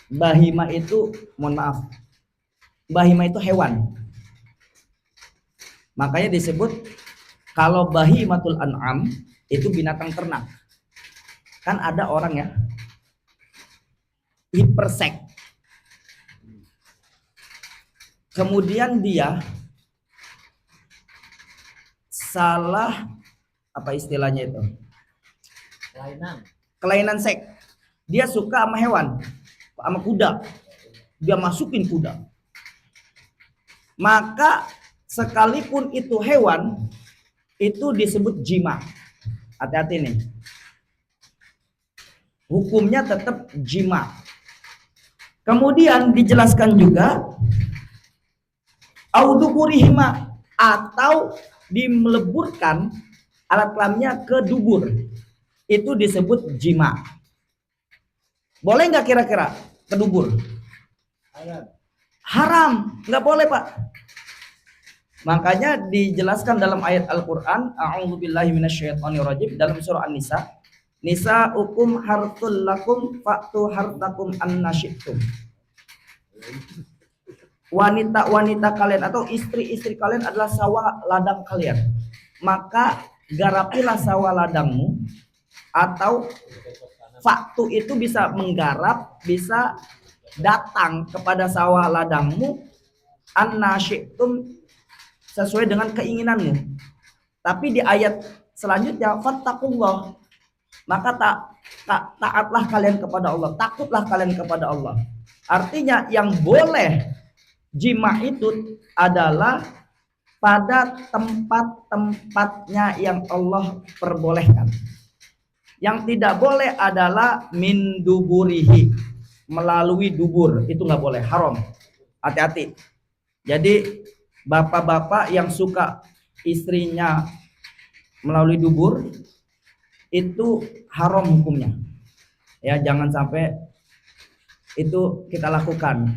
Bahima itu, mohon maaf, bahima itu hewan. Makanya disebut kalau bahimatul an'am itu binatang ternak. Kan ada orang ya hipersek, kemudian dia salah, apa istilahnya itu, kelainan seks. Dia suka sama hewan, sama kuda, dia masukin kuda. Maka sekalipun itu hewan, itu disebut jima. Hati-hati nih. Hukumnya tetap jima. Kemudian dijelaskan juga auduburihima, atau dimeleburkan alat kelaminnya ke dubur. Itu disebut jima. Boleh nggak kira-kira ke dubur? Haram, nggak boleh Pak. Makanya dijelaskan dalam ayat Al-Quran, a'udzubillahi minasyaitonirrajim, dalam surah An-Nisa, nisa'ukum harthul lakum fa'tu harthakum annasyi'tum. Wanita-wanita kalian atau istri-istri kalian adalah sawah ladang kalian. Maka garapilah sawah ladangmu, atau faktu itu bisa menggarap, bisa datang kepada sawah ladangmu annasyi'tum, sesuai dengan keinginanmu. Tapi di ayat selanjutnya fattaqullah, maka taatlah kalian kepada Allah, takutlah kalian kepada Allah. Artinya yang boleh jima itu adalah pada tempat-tempatnya yang Allah perbolehkan. Yang tidak boleh adalah min duburihi, melalui dubur, itu nggak boleh, haram. Hati-hati. Jadi bapak-bapak yang suka istrinya melalui dubur itu haram hukumnya. Ya, jangan sampai itu kita lakukan.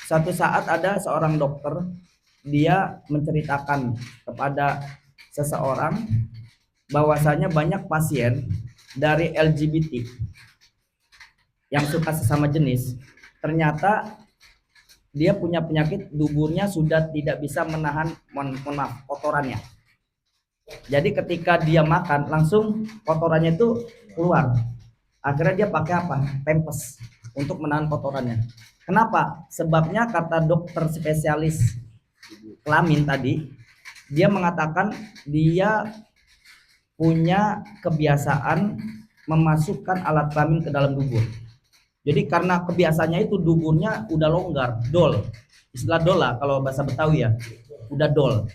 Suatu saat ada seorang dokter, dia menceritakan kepada seseorang bahwasanya banyak pasien dari LGBT yang suka sesama jenis, ternyata dia punya penyakit duburnya sudah tidak bisa menahan kotorannya. Jadi ketika dia makan langsung kotorannya itu keluar. Akhirnya dia pakai apa? Pampers untuk menahan kotorannya. Kenapa? Sebabnya kata dokter spesialis kelamin tadi, dia mengatakan dia punya kebiasaan memasukkan alat kelamin ke dalam dubur. Jadi karena kebiasaannya itu duburnya udah longgar, dol. Istilah dol lah kalau bahasa Betawi ya, udah dol.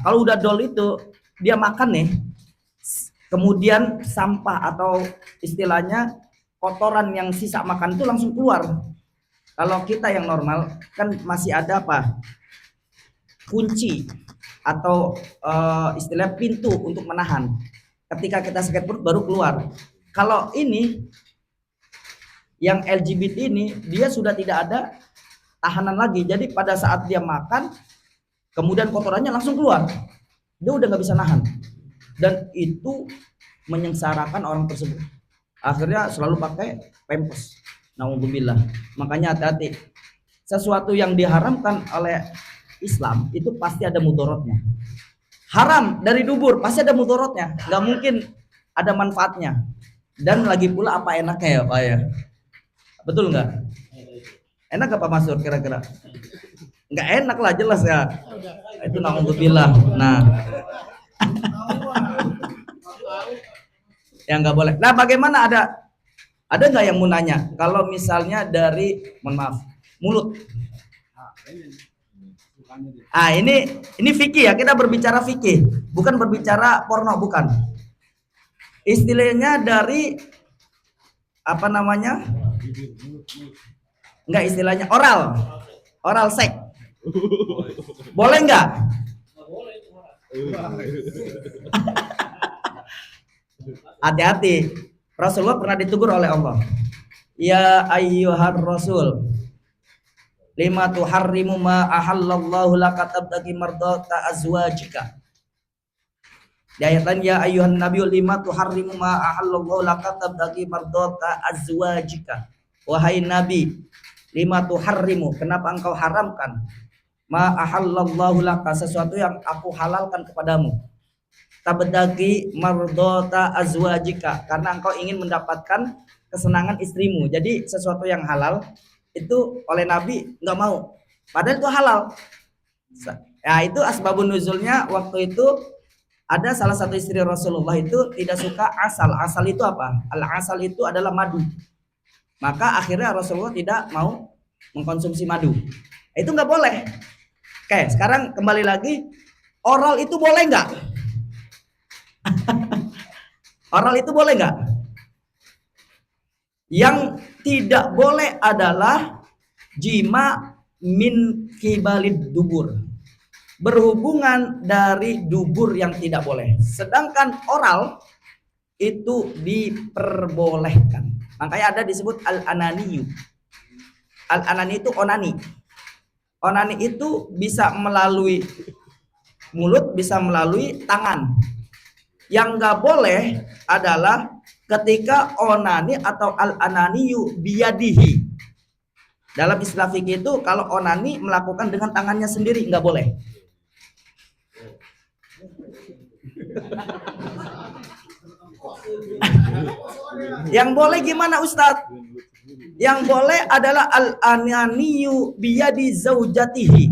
Kalau udah dol itu dia makan nih, kemudian sampah atau istilahnya kotoran yang sisa makan itu langsung keluar. Kalau kita yang normal kan masih ada apa? Kunci atau istilah pintu untuk menahan. Ketika kita sakit perut baru keluar. Kalau ini yang LGBT ini dia sudah tidak ada tahanan lagi. Jadi pada saat dia makan, kemudian kotorannya langsung keluar. Dia udah nggak bisa nahan. Dan itu menyengsarakan orang tersebut. Akhirnya selalu pakai pampers. Nauzubillah. Makanya hati-hati. Sesuatu yang diharamkan oleh Islam itu pasti ada mudorotnya. Haram dari dubur pasti ada mudorotnya. Nggak mungkin ada manfaatnya. Dan lagi pula apa enaknya ya Pak ya? Betul nggak? Enak apa Mas Sur kira-kira? Nggak enak lah jelas ya. Itu nauzubillah. Nah, yang nggak boleh. Nah, bagaimana ada nggak yang mau nanya? Kalau misalnya dari, mohon maaf, mulut. Ini fikih ya, kita berbicara fikih, bukan berbicara porno, bukan. Istilahnya dari apa namanya? Enggak, istilahnya oral seks. Boleh nggak? Hati-hati. Rasulullah pernah ditegur oleh Allah. Ya ayyuhar rasul, lima tuharrimu ma ahallallahu laka tabtagi mardata azwajika. Di ayat lain, ya ayyuhan nabiyyu lima tuharrimu ma ahallallahu laka tabtagi mardata azwajika. Wahai nabi, lima tuharrimu, kenapa engkau haramkan ma ahallallahu laka, sesuatu yang aku halalkan kepadamu, tabtagi mardata azwajika, karena engkau ingin mendapatkan kesenangan istrimu. Jadi sesuatu yang halal itu oleh Nabi nggak mau, padahal itu halal. Ya, itu asbabun nuzulnya. Waktu itu ada salah satu istri Rasulullah itu tidak suka asal. Asal itu apa? Al asal itu adalah madu. Maka akhirnya Rasulullah tidak mau mengkonsumsi madu. Itu nggak boleh. Oke, sekarang kembali lagi, oral itu boleh nggak? Oral itu boleh nggak? Yang tidak boleh adalah jima min kibalid dubur, berhubungan dari dubur yang tidak boleh. Sedangkan oral itu diperbolehkan. Makanya ada disebut al-ananiyu. Al-anani itu onani. Onani itu bisa melalui mulut, bisa melalui tangan. Yang nggak boleh adalah ketika onani atau al-ananiyu biyadihi. Dalam istilah fikih itu kalau onani melakukan dengan tangannya sendiri nggak boleh. Yang boleh gimana Ustadz? Yang boleh adalah al-ananiyu biyadi zaujatihi.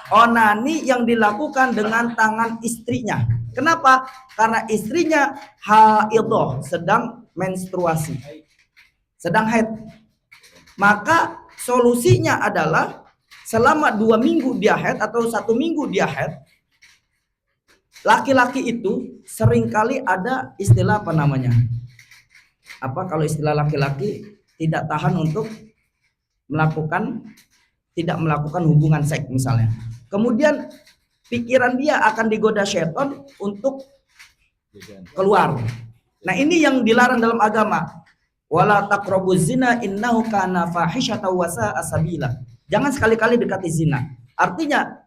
Onani yang dilakukan dengan tangan istrinya. Kenapa? Karena istrinya haidhah, sedang menstruasi, sedang haid. Maka solusinya adalah selama 2 minggu dia haid atau 1 minggu dia haid, laki-laki itu seringkali ada istilah apa namanya? Apa kalau istilah laki-laki tidak tahan untuk tidak melakukan hubungan seks misalnya. Kemudian pikiran dia akan digoda syaitan untuk keluar. Nah, ini yang dilarang dalam agama. Wala taqrabuz zina innahu kana fahisyatan wa sa'a sabila. Jangan sekali-kali dekati zina. Artinya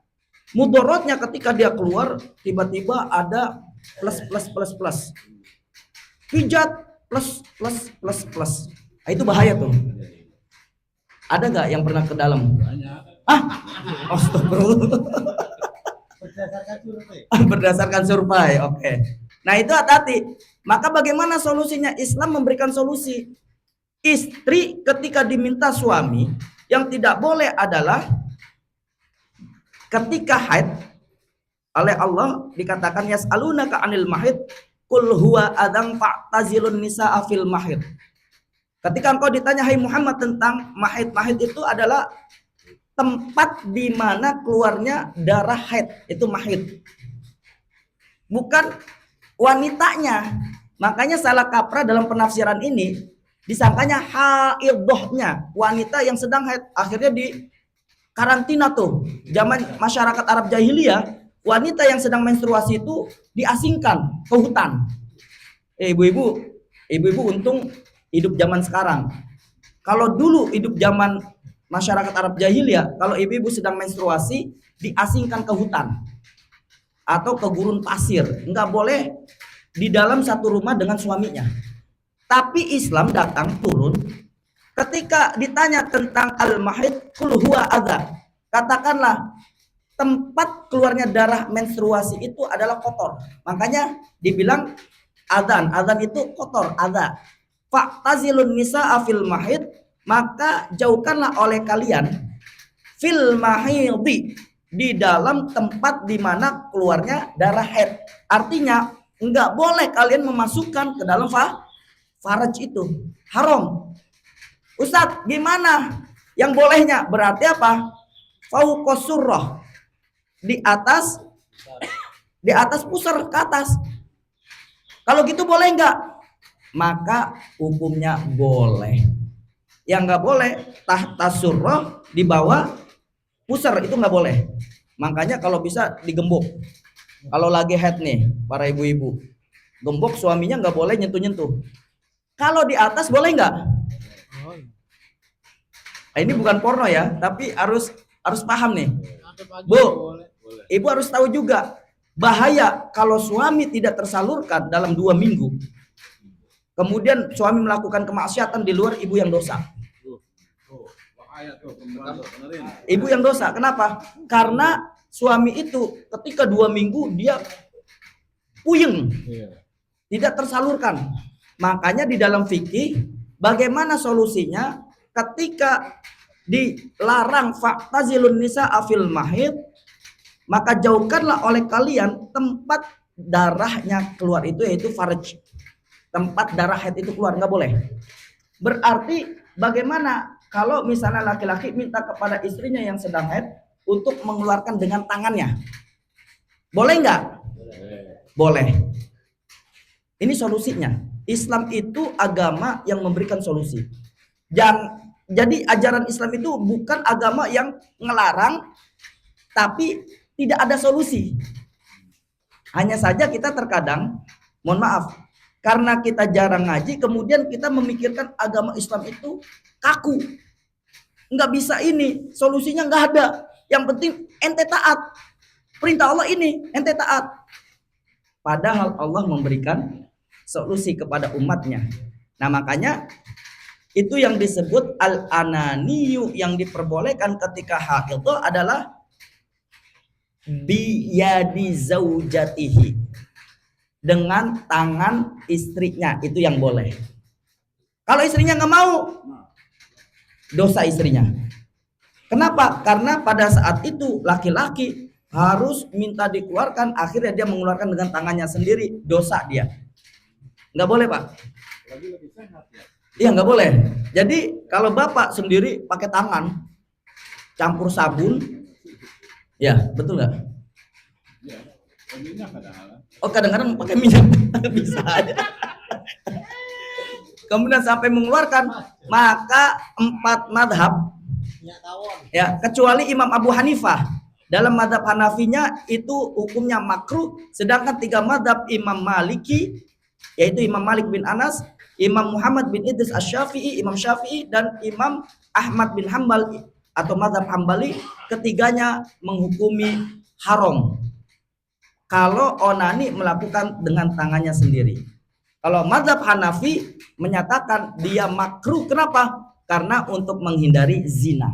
mudaratnya ketika dia keluar tiba-tiba ada plus. Pijat plus. Nah, itu bahaya tuh. Ada nggak yang pernah ke dalam? Astagfirullah. Berdasarkan survei. Oke. Nah, itu hati-hati. Maka bagaimana solusinya? Islam memberikan solusi. Istri ketika diminta suami, yang tidak boleh adalah ketika haid. Oleh Allah dikatakan yas'alunaka 'anil mahid qul huwa adzan fa'tazilun nisaa fil mahid. Ketika engkau ditanya hai Muhammad tentang mahid itu adalah tempat di mana keluarnya darah haid, itu mahid. Bukan wanitanya. Makanya salah kaprah dalam penafsiran ini disangkanya haidhahnya, wanita yang sedang haid. Akhirnya di karantina tuh. Zaman masyarakat Arab jahiliyah, wanita yang sedang menstruasi itu diasingkan ke hutan. Ibu-ibu untung hidup zaman sekarang. Kalau dulu hidup zaman masyarakat Arab jahiliyah, kalau ibu-ibu sedang menstruasi diasingkan ke hutan atau ke gurun pasir, nggak boleh di dalam satu rumah dengan suaminya. Tapi Islam datang turun ketika ditanya tentang al-mahid qul huwa adza, katakanlah tempat keluarnya darah menstruasi itu adalah kotor. Makanya dibilang adzan itu kotor, adza. Fa'tazilun nisaa fil mahid, maka jauhkanlah oleh kalian fil mahidi, di dalam tempat di mana keluarnya darah haid. Artinya enggak boleh kalian memasukkan ke dalam faraj itu. Haram. Ustadz, gimana yang bolehnya? Berarti apa? Fauqas surrah, di atas pusar ke atas. Kalau gitu boleh enggak? Maka hukumnya boleh. Yang nggak boleh tahta surrah, di bawah pusar, itu nggak boleh. Makanya kalau bisa digembok. Kalau lagi head nih para ibu-ibu, gembok suaminya, nggak boleh nyentuh-nyentuh. Kalau di atas boleh nggak? Nah, ini bukan porno ya, tapi harus paham nih, Bu. Ibu harus tahu juga bahaya kalau suami tidak tersalurkan dalam 2 minggu. Kemudian suami melakukan kemaksiatan di luar, ibu yang dosa. Ibu yang dosa. Kenapa? Karena suami itu ketika 2 minggu dia puyeng, tidak tersalurkan. Makanya di dalam fikih bagaimana solusinya ketika dilarang fa'tazilun nisaa fil mahid, maka jauhkanlah oleh kalian tempat darahnya keluar itu, yaitu faraj. Tempat darah haid itu keluar, nggak boleh. Berarti bagaimana kalau misalnya laki-laki minta kepada istrinya yang sedang haid untuk mengeluarkan dengan tangannya? Boleh nggak? Boleh. Ini solusinya. Islam itu agama yang memberikan solusi. Jadi ajaran Islam itu bukan agama yang ngelarang tapi tidak ada solusi. Hanya saja kita terkadang, mohon maaf, karena kita jarang ngaji, kemudian kita memikirkan agama Islam itu kaku. Nggak bisa ini, solusinya nggak ada. Yang penting ente taat. Perintah Allah ini, ente taat. Padahal Allah memberikan solusi kepada umatnya. Nah makanya itu yang disebut al-ananiyu, yang diperbolehkan ketika haid itu adalah biyadi zaujatihi, dengan tangan istrinya, itu yang boleh. Kalau istrinya nggak mau, dosa istrinya. Kenapa? Karena pada saat itu laki-laki harus minta dikeluarkan, akhirnya dia mengeluarkan dengan tangannya sendiri, dosa dia. Nggak boleh, Pak. Iya, nggak boleh. Jadi kalau bapak sendiri pakai tangan campur sabun, ya betul nggak? Oh, kadang-kadang pakai minyak bisa aja. Kemudian sampai mengeluarkan, maka 4 madhab, ya kecuali Imam Abu Hanifah. Dalam madhab Hanafinya itu hukumnya makruh, sedangkan 3 madhab Imam Maliki, yaitu Imam Malik bin Anas, Imam Muhammad bin Idris Asy-Syafi'i, Imam Syafi'i, dan Imam Ahmad bin Hambal atau madhab Hambali, ketiganya menghukumi haram kalau onani melakukan dengan tangannya sendiri. Kalau madhab Hanafi menyatakan dia makruh, kenapa? Karena untuk menghindari zina.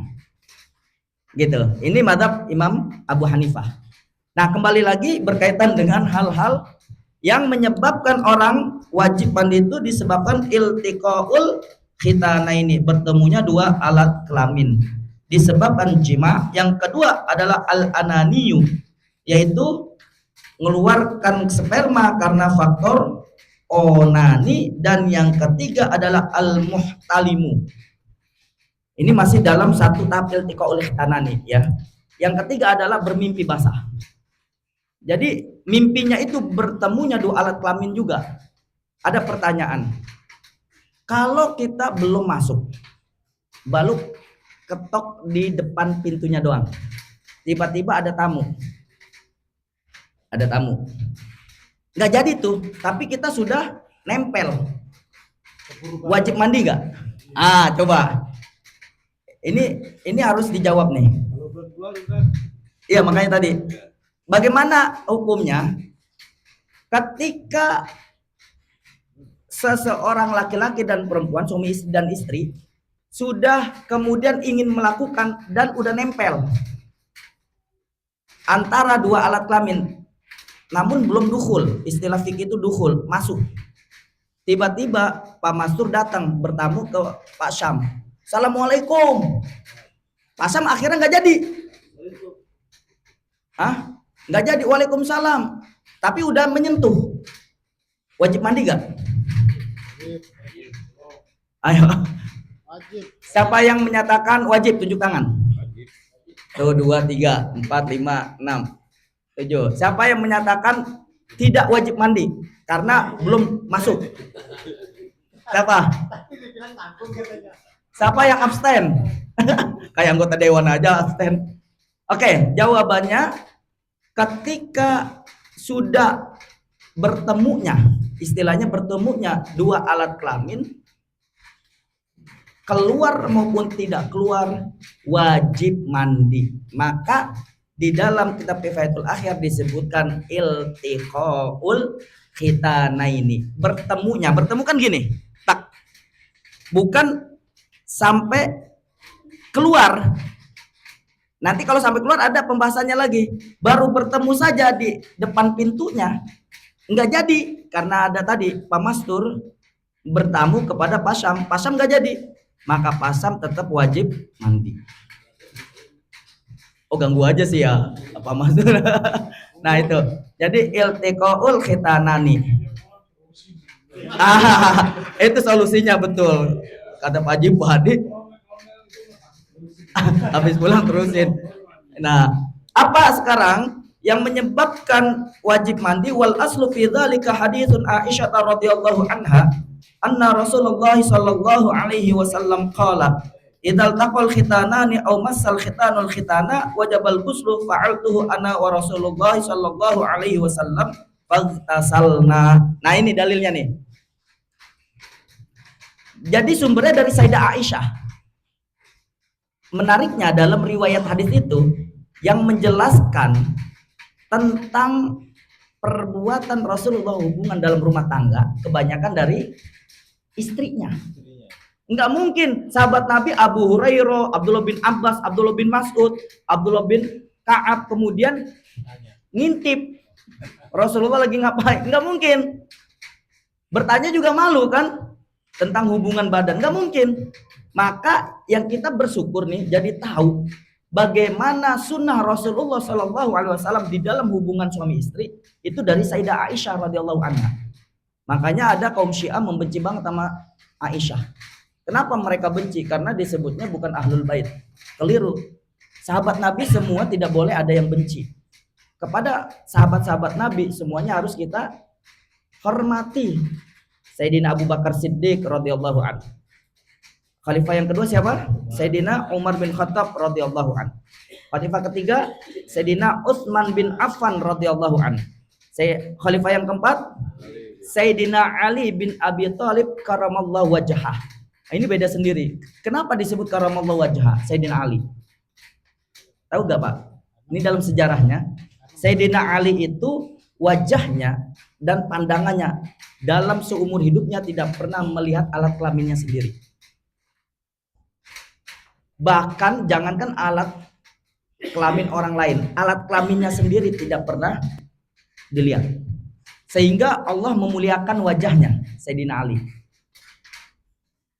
Gitu. Ini madhab Imam Abu Hanifah. Nah, kembali lagi berkaitan dengan hal-hal yang menyebabkan orang wajib mandi itu disebabkan iltiqaul khitanaini, bertemunya 2 alat kelamin, disebabkan jima. Yang kedua adalah al-ananiyu, yaitu mengeluarkan sperma karena faktor onani, dan yang ketiga adalah al-muhtalimu. Ini masih dalam satu tahap iltiqaul khitanani, ya. Yang ketiga adalah bermimpi basah. Jadi mimpinya itu bertemunya 2 alat kelamin juga. Ada pertanyaan, kalau kita belum masuk, baru ketok di depan pintunya doang, tiba-tiba ada tamu, nggak jadi tuh, tapi kita sudah nempel, wajib mandi nggak? Coba, ini harus dijawab nih. Iya, makanya tadi, bagaimana hukumnya ketika seseorang laki-laki dan perempuan, suami dan istri, sudah kemudian ingin melakukan dan udah nempel antara 2 alat kelamin, namun belum dukhul, istilah fikih itu dukhul, masuk. Tiba-tiba Pak Mastur datang bertamu ke Pak Syam, Assalamualaikum. Pak Syam akhirnya nggak jadi. Nggak jadi, Waalaikumsalam, tapi udah menyentuh, wajib mandi nggak? Ayo, siapa yang menyatakan wajib, tunjuk tangan. Tuh, 2, 3, 4, 5, 6, 7. Siapa yang menyatakan tidak wajib mandi karena belum masuk? Siapa? Siapa yang abstain? Kayak anggota dewan aja abstain. Oke, jawabannya ketika sudah bertemunya, istilahnya bertemunya 2 alat kelamin, keluar maupun tidak keluar, wajib mandi. Maka di dalam kitab Kifayatul Akhyar disebutkan iltiqaul khitanaini, bertemu kan gini, tak, bukan sampai keluar. Nanti kalau sampai keluar ada pembahasannya lagi. Baru bertemu saja di depan pintunya, nggak jadi, karena ada tadi Pak Mastur bertamu kepada Pak Syam nggak jadi, maka Pak Syam tetap wajib mandi. Oh, ganggu aja sih ya Pak Mastur. Nah itu, jadi iltiqaul khitanani. Itu solusinya, betul kata Pak Haji Hadi. Habis pulang terusin. Nah, apa sekarang yang menyebabkan wajib mandi wal aslu fi dzalika haditsun Aisyah radhiyallahu anha anna Rasulullah sallallahu alaihi wasallam qala idzal taqal khitanani aw massal khitanul khitana wajabal ghuslu fa'altuhu ana wa Rasulullah sallallahu alaihi wasallam faghtasalna. Nah, ini dalilnya nih. Jadi sumbernya dari Sayyidah Aisyah. Menariknya dalam riwayat hadis itu yang menjelaskan tentang perbuatan Rasulullah hubungan dalam rumah tangga kebanyakan dari istrinya. Enggak mungkin sahabat Nabi Abu Hurairah, Abdullah bin Abbas, Abdullah bin Mas'ud, Abdullah bin Ka'ab kemudian ngintip Rasulullah lagi ngapain. Enggak mungkin. Bertanya juga malu kan tentang hubungan badan, enggak mungkin. Maka yang kita bersyukur nih jadi tahu bagaimana sunnah Rasulullah Shallallahu Alaihi Wasallam di dalam hubungan suami istri itu dari Sayyidah Aisyah radhiyallahu anha. Makanya ada kaum Syiah membenci banget sama Aisyah. Kenapa mereka benci? Karena disebutnya bukan ahlul bait. Keliru. Sahabat Nabi semua tidak boleh ada yang benci. Kepada sahabat-sahabat Nabi semuanya harus kita hormati. Sayyidina Abu Bakar Siddiq radhiyallahu anhu. Khalifah yang kedua siapa? Sayyidina Umar bin Khattab radhiyallahu anhu. Khalifah ketiga Sayyidina Utsman bin Affan radhiyallahu anhu. Khalifah yang keempat Sayyidina Ali bin Abi Thalib karamallahu wajhah. Nah, ini beda sendiri. Kenapa disebut karamallahu wajhah Sayyidina Ali? Tahu gak Pak? Ini dalam sejarahnya Sayyidina Ali itu wajahnya dan pandangannya dalam seumur hidupnya tidak pernah melihat alat kelaminnya sendiri. Bahkan jangankan alat kelamin orang lain, alat kelaminnya sendiri tidak pernah dilihat. Sehingga Allah memuliakan wajahnya Sayyidina Ali.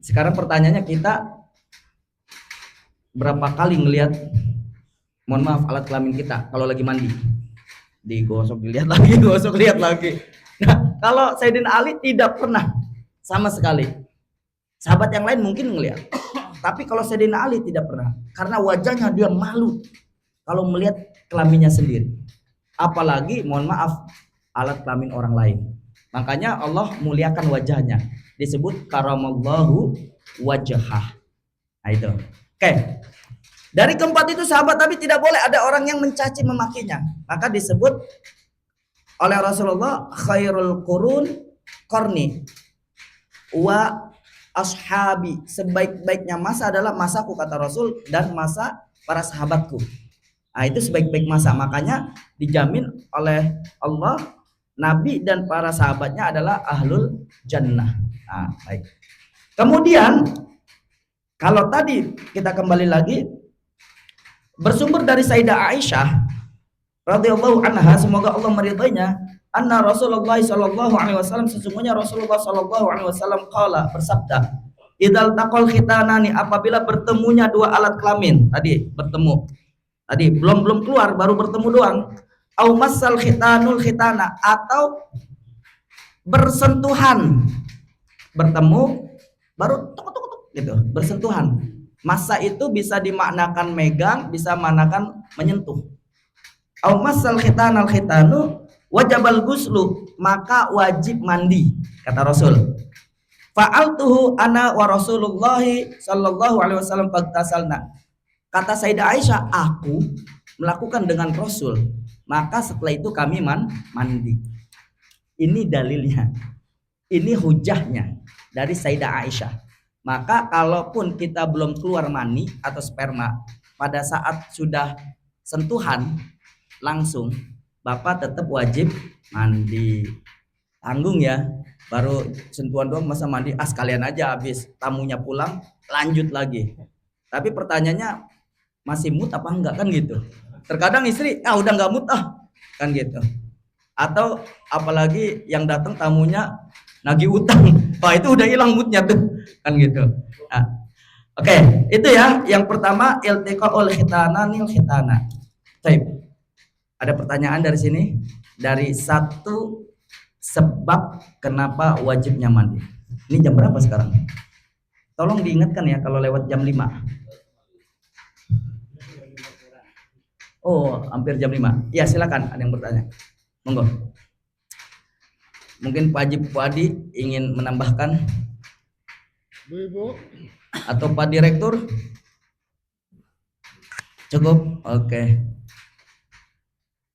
Sekarang pertanyaannya, kita berapa kali ngelihat, mohon maaf, alat kelamin kita kalau lagi mandi? Digosok, dilihat lagi, gosok, lihat lagi. Nah, kalau Sayyidina Ali tidak pernah sama sekali. Sahabat yang lain mungkin ngelihat, tapi kalau Sayyidina Ali tidak pernah, karena wajahnya dia malu kalau melihat kelaminnya sendiri. Apalagi, mohon maaf, alat kelamin orang lain. Makanya Allah muliakan wajahnya, disebut karamallahu wajhah. Nah itu. Oke. Dari keempat itu sahabat Nabi tidak boleh ada orang yang mencaci memakinya. Maka disebut oleh Rasulullah khairul qurun qarni wa ashabi, sebaik-baiknya masa adalah masaku kata Rasul dan masa para sahabatku. Nah, itu sebaik-baik masa. Makanya dijamin oleh Allah Nabi dan para sahabatnya adalah ahlul jannah. Nah, baik. Kemudian kalau tadi kita kembali lagi bersumber dari Sayyidah Aisyah radhiyallahu anha, semoga Allah meridainya, anna Rasulullah sallallahu alaihi wasallam, sesungguhnya Rasulullah sallallahu alaihi wasallam qala, bersabda, idzal taqal khitanani, apabila bertemunya dua alat kelamin, tadi bertemu, tadi belum keluar, baru bertemu doang, au massal khitanul khitana, atau bersentuhan, bertemu baru tuk gitu, bersentuhan. Massa itu bisa dimaknakan megang, bisa maknakan menyentuh. Au massal khitanal khitanu wajabal ghuslu, maka wajib mandi kata Rasul. Fa'altuhu ana wa Rasulullah sallallahu alaihi wasallam fagtasalna. Kata Sayyidah Aisyah, aku melakukan dengan Rasul, maka setelah itu kami mandi. Ini dalilnya. Ini hujahnya dari Sayyidah Aisyah. Maka kalaupun kita belum keluar mani atau sperma, pada saat sudah sentuhan langsung, Bapak tetap wajib mandi. Tanggung ya, baru sentuhan doang masa mandi, sekalian aja habis tamunya pulang lanjut lagi. Tapi pertanyaannya, masih mood apa enggak kan gitu. Terkadang istri udah enggak mood kan gitu. Atau apalagi yang datang tamunya nagih utang, wah itu udah hilang moodnya tuh kan gitu. Nah, oke, itu ya yang pertama, iltiqaul khitananil khitana. Baik. Ada pertanyaan dari sini, dari satu sebab kenapa wajibnya mandi. Ini jam berapa sekarang? Tolong diingatkan ya kalau lewat jam 5. Oh, hampir jam 5. Ya, silakan ada yang bertanya. Monggo. Mungkin Pak Haji Pak Adi ingin menambahkan Bu-ibu, atau Pak Direktur? Cukup? Oke.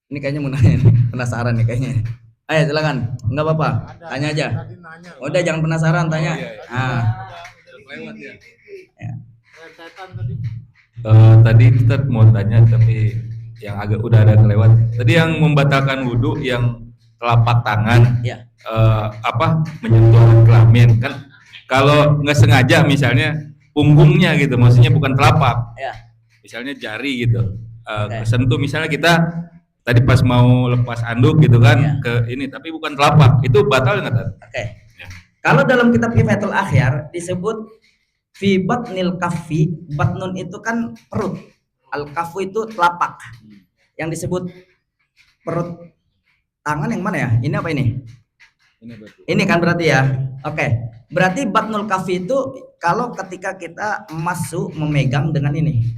Ini kayaknya mau nanya nih. Penasaran nih kayaknya. Ayo silakan. Enggak apa-apa. Tanya aja. tadi nanya. Udah jangan penasaran, tanya. Ah. Lewat ya. Ya. Rentetan tadi. Tadi kita mau tanya tapi yang agak udah ada kelewat. Tadi yang membatalkan wudhu yang telapak tangan Ya. menyentuh alat kelamin kan kalau nggak sengaja misalnya punggungnya gitu, maksudnya bukan telapak. Ya. Misalnya jari gitu. Oke. Kesentuh misalnya kita tadi pas mau lepas anduk gitu kan Ya. ke ini tapi bukan telapak. Itu batal nggak Tan? Oke. Ya. Kalau dalam kitab Kifatul Akhyar disebut fi batnil kaffi, batnun itu kan perut. Al kafu itu telapak. Yang disebut perut tangan yang mana ya? Ini apa ini? Ini kan berarti ya. Oke. Berarti batnul kaffi itu kalau ketika kita masuk memegang dengan ini.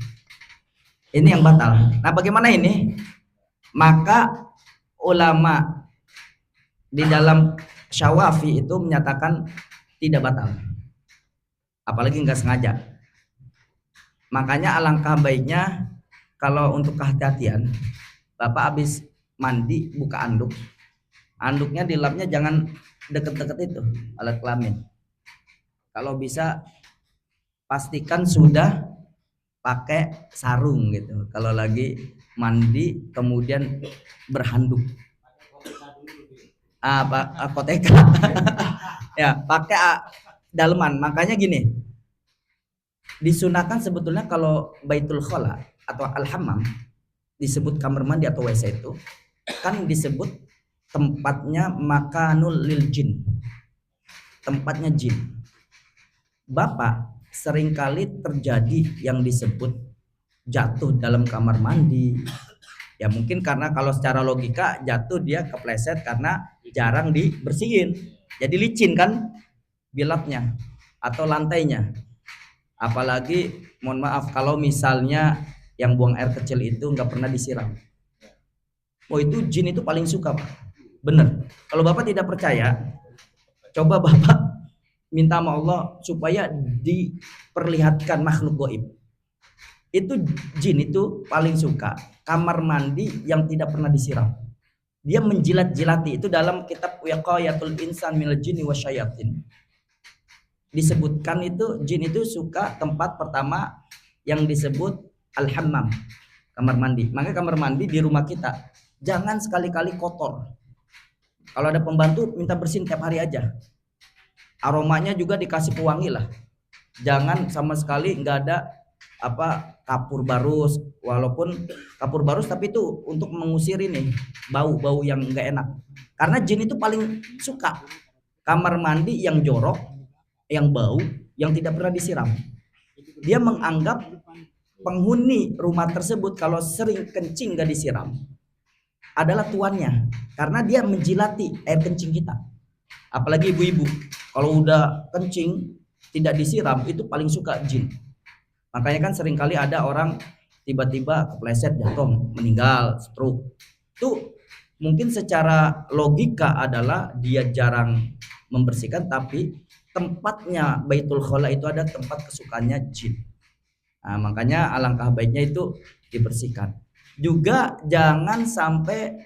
Ini yang batal. Nah, bagaimana ini? Maka ulama di dalam Syawafi itu menyatakan tidak batal. Apalagi nggak sengaja. Makanya alangkah baiknya kalau untuk kehati-hatian, Bapak habis mandi buka anduk. Anduknya dilapnya jangan deket-deket itu alat kelamin. Kalau bisa pastikan sudah pakai sarung gitu. Kalau lagi mandi kemudian berhanduk. Apoteka. Ya, pakai daleman. Makanya gini. Disunahkan sebetulnya kalau Baitul Khala atau Al-Hammam disebut kamar mandi atau WC itu kan disebut tempatnya makanul lil jin. Tempatnya jin. Bapak seringkali terjadi yang disebut jatuh dalam kamar mandi. Ya mungkin karena kalau secara logika jatuh dia kepleset karena jarang dibersihin. Jadi licin kan bilapnya atau lantainya. Apalagi mohon maaf kalau misalnya yang buang air kecil itu nggak pernah disiram. Oh itu jin itu paling suka Pak. Bener. Kalau Bapak tidak percaya, coba Bapak minta sama Allah supaya diperlihatkan makhluk gaib. Itu jin itu paling suka kamar mandi yang tidak pernah disiram. Dia menjilat-jilati. Itu dalam kitab Wiqayatul Insan minal Jinni wasyayatin. Disebutkan itu jin itu suka tempat pertama yang disebut al-hammam, kamar mandi. Maka kamar mandi di rumah kita jangan sekali-kali kotor. Kalau ada pembantu minta bersihin tiap hari aja. Aromanya juga dikasih pewangi lah. Jangan sama sekali nggak ada kapur barus, walaupun kapur barus tapi itu untuk mengusir ini bau-bau yang nggak enak. Karena jin itu paling suka kamar mandi yang jorok, yang bau, yang tidak pernah disiram. Dia menganggap penghuni rumah tersebut kalau sering kencing gak disiram adalah tuannya, karena dia menjilati air kencing kita. Apalagi ibu-ibu, kalau udah kencing tidak disiram itu paling suka jin. Makanya kan seringkali ada orang tiba-tiba kepleset jatuh, meninggal, stroke. Itu mungkin secara logika adalah dia jarang membersihkan, tapi tempatnya Baitul Khala itu ada tempat kesukaannya jin. Nah, makanya alangkah baiknya itu dibersihkan. Juga jangan sampai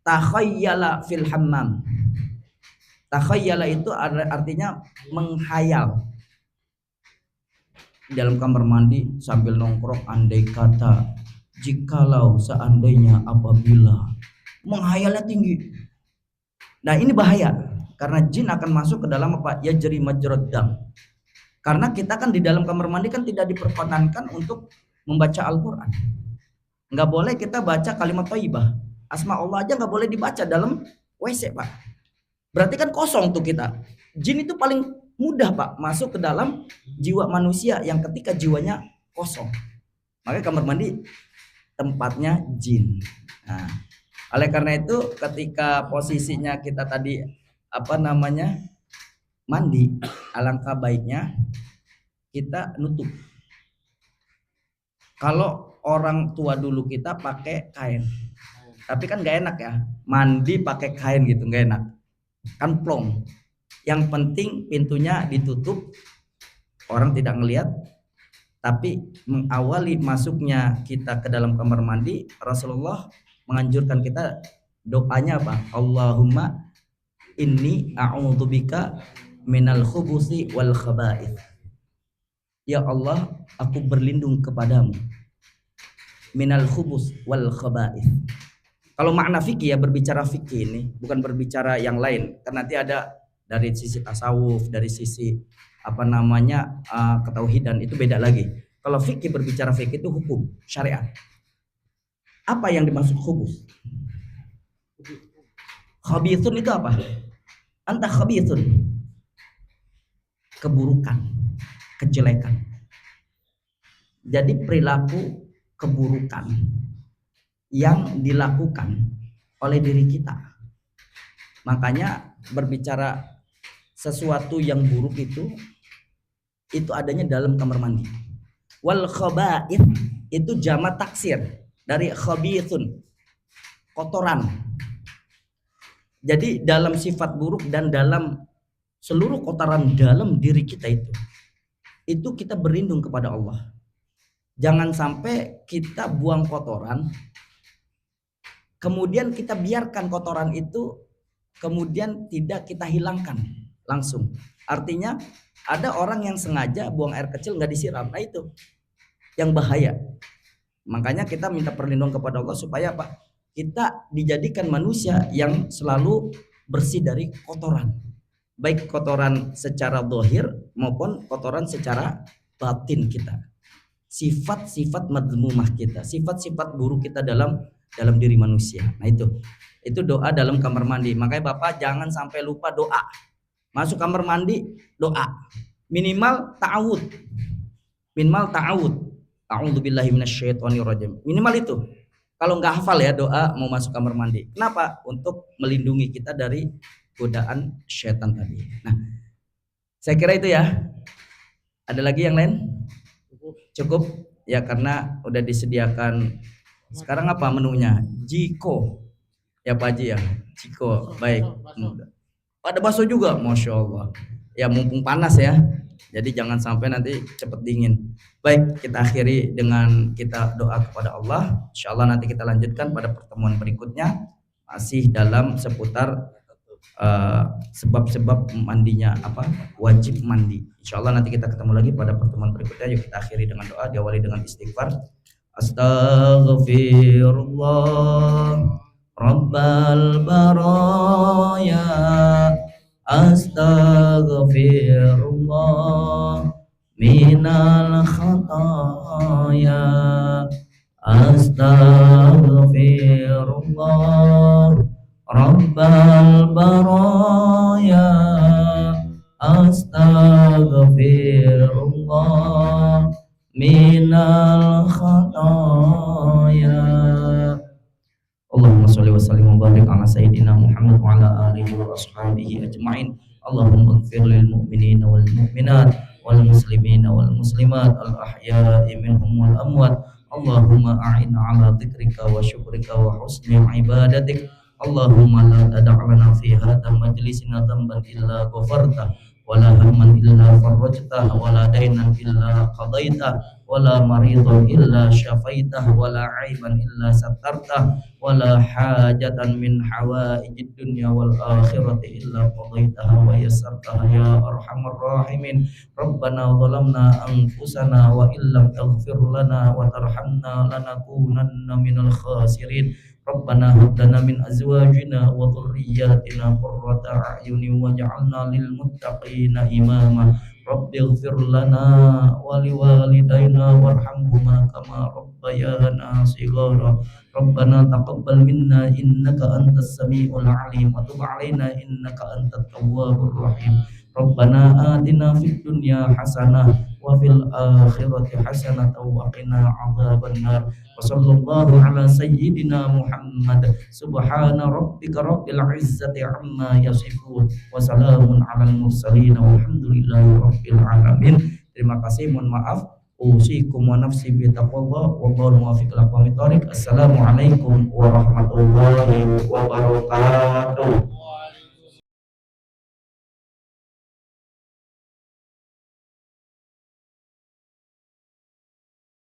takhayyala fil hammam. Takhayyala itu artinya menghayal. Dalam kamar mandi sambil nongkrong, andai kata, jikalau, seandainya, apabila, menghayalnya tinggi. Nah ini bahaya. Karena jin akan masuk ke dalam yajri majrad dam. Karena kita kan di dalam kamar mandi kan tidak diperkenankan untuk membaca Al-Quran. Nggak boleh kita baca kalimat thayyibah. Asma Allah aja nggak boleh dibaca dalam WC Pak. Berarti kan kosong tuh kita. Jin itu paling mudah Pak masuk ke dalam jiwa manusia yang ketika jiwanya kosong. Makanya kamar mandi tempatnya jin. Nah, oleh karena itu ketika posisinya kita tadi mandi, alangkah baiknya kita nutup. Kalau orang tua dulu kita pakai kain, tapi kan nggak enak ya, mandi pakai kain gitu nggak enak, kan plong. Yang penting pintunya ditutup, orang tidak ngelihat. Tapi mengawali masuknya kita ke dalam kamar mandi, Rasulullah menganjurkan kita doanya apa? Allahumma inni a'udzubika minal khubusi wal khaba'ith. Ya Allah, aku berlindung kepadamu minal khubus wal khaba'ith. Kalau makna fikih ya, berbicara fikih ini, bukan berbicara yang lain. Karena nanti ada dari sisi tasawuf, dari sisi ketauhidan, itu beda lagi. Kalau fikih, berbicara fikih itu hukum syariat. Apa yang dimaksud khubus? Khabithun itu apa? Anta khabithun, keburukan, kejelekan. Jadi perilaku keburukan yang dilakukan oleh diri kita. Makanya berbicara sesuatu yang buruk itu adanya dalam kamar mandi. Wal khaba'ith itu jamak taksir dari khabithun, kotoran. Jadi dalam sifat buruk dan dalam seluruh kotoran dalam diri kita itu kita berlindung kepada Allah. Jangan sampai kita buang kotoran, kemudian kita biarkan kotoran itu, kemudian tidak kita hilangkan langsung. Artinya ada orang yang sengaja buang air kecil nggak disiram, nah itu yang bahaya. Makanya kita minta perlindungan kepada Allah supaya apa? Kita dijadikan manusia yang selalu bersih dari kotoran, baik kotoran secara zahir maupun kotoran secara batin kita. Sifat-sifat madzmumah kita, sifat-sifat buruk kita dalam diri manusia. Nah itu doa dalam kamar mandi. Makanya Bapak jangan sampai lupa doa. Masuk kamar mandi doa. Minimal ta'awud. A'udzubillahi minasyaitonirrajim. Minimal itu. Kalau nggak hafal ya doa mau masuk kamar mandi. Kenapa? Untuk melindungi kita dari godaan syaitan tadi. Nah, saya kira itu ya. Ada lagi yang lain? Cukup ya, karena udah disediakan. Sekarang apa menunya? Jiko ya Pak Haji ya. Jiko baik. Ada bakso juga, masya Allah. Ya mumpung panas ya. Jadi jangan sampai nanti cepet dingin. Baik, kita akhiri dengan kita doa kepada Allah. Insya Allah nanti kita lanjutkan pada pertemuan berikutnya, masih dalam seputar sebab-sebab mandinya, wajib mandi. Insya Allah nanti kita ketemu lagi pada pertemuan berikutnya. Yuk kita akhiri dengan doa, diawali dengan istighfar. Astaghfirullah Rabbal baraya, astaghfirullah minal khataya, astaghfirullah Rabbal baraya, astaghfirullah minal khataya. Allahumma sholli wa sallim wa barik ala sayyidina Muhammad wa ala alihi wa ashabihi ajma'in. Allahumma ighfir lil mu'minina wal mu'minat wal muslimina wal muslimat al ahya'i minhum wal amwat. Allahumma a'inna ala dzikrika wa syukrika wa husni ibadatik. Allahumma la tada' lana fi hadha majlisina dhanban illa ghafarta wa la hamman illa farajta wa la daynan illa qadaita wa la maridan illa syafaita wa la aiban illa sattarta wa la hajatan min hawaijid dunya wal akhirati illa qadaitaha wa yassartaha ya arhamar rahimin. Rabbana zalamna anfusana wa illam taghfir lana wa tarhamna lanakunanna minal khasirin. Rabbana hab lana min azwajina wa dhurriyyatina qurrata a'yunin waj'alna lil muttaqina imama. Rabbighfir lana wa liwalidayna warhamhuma kama rabbayana shighara. Rabbana taqabbal minna innaka antas samiul alim wa tub 'alaina innaka antat tawwabur rahim. Rabbana atina fid dunya hasanah wa fil akhirati hasanah wa qina 'adzabannar. Wa sallallahu ala sayyidina Muhammad. Subhana rabbika rabbil izzati amma yasifun wa salamun alal mursalin walhamdulillahi rabbil alamin. Terima kasih, mohon maaf usikum wa nafsi bi taqwallah wallahu muwaffiq ila aqwamit thoriq. Assalamualaikum warahmatullahi wabarakatuh.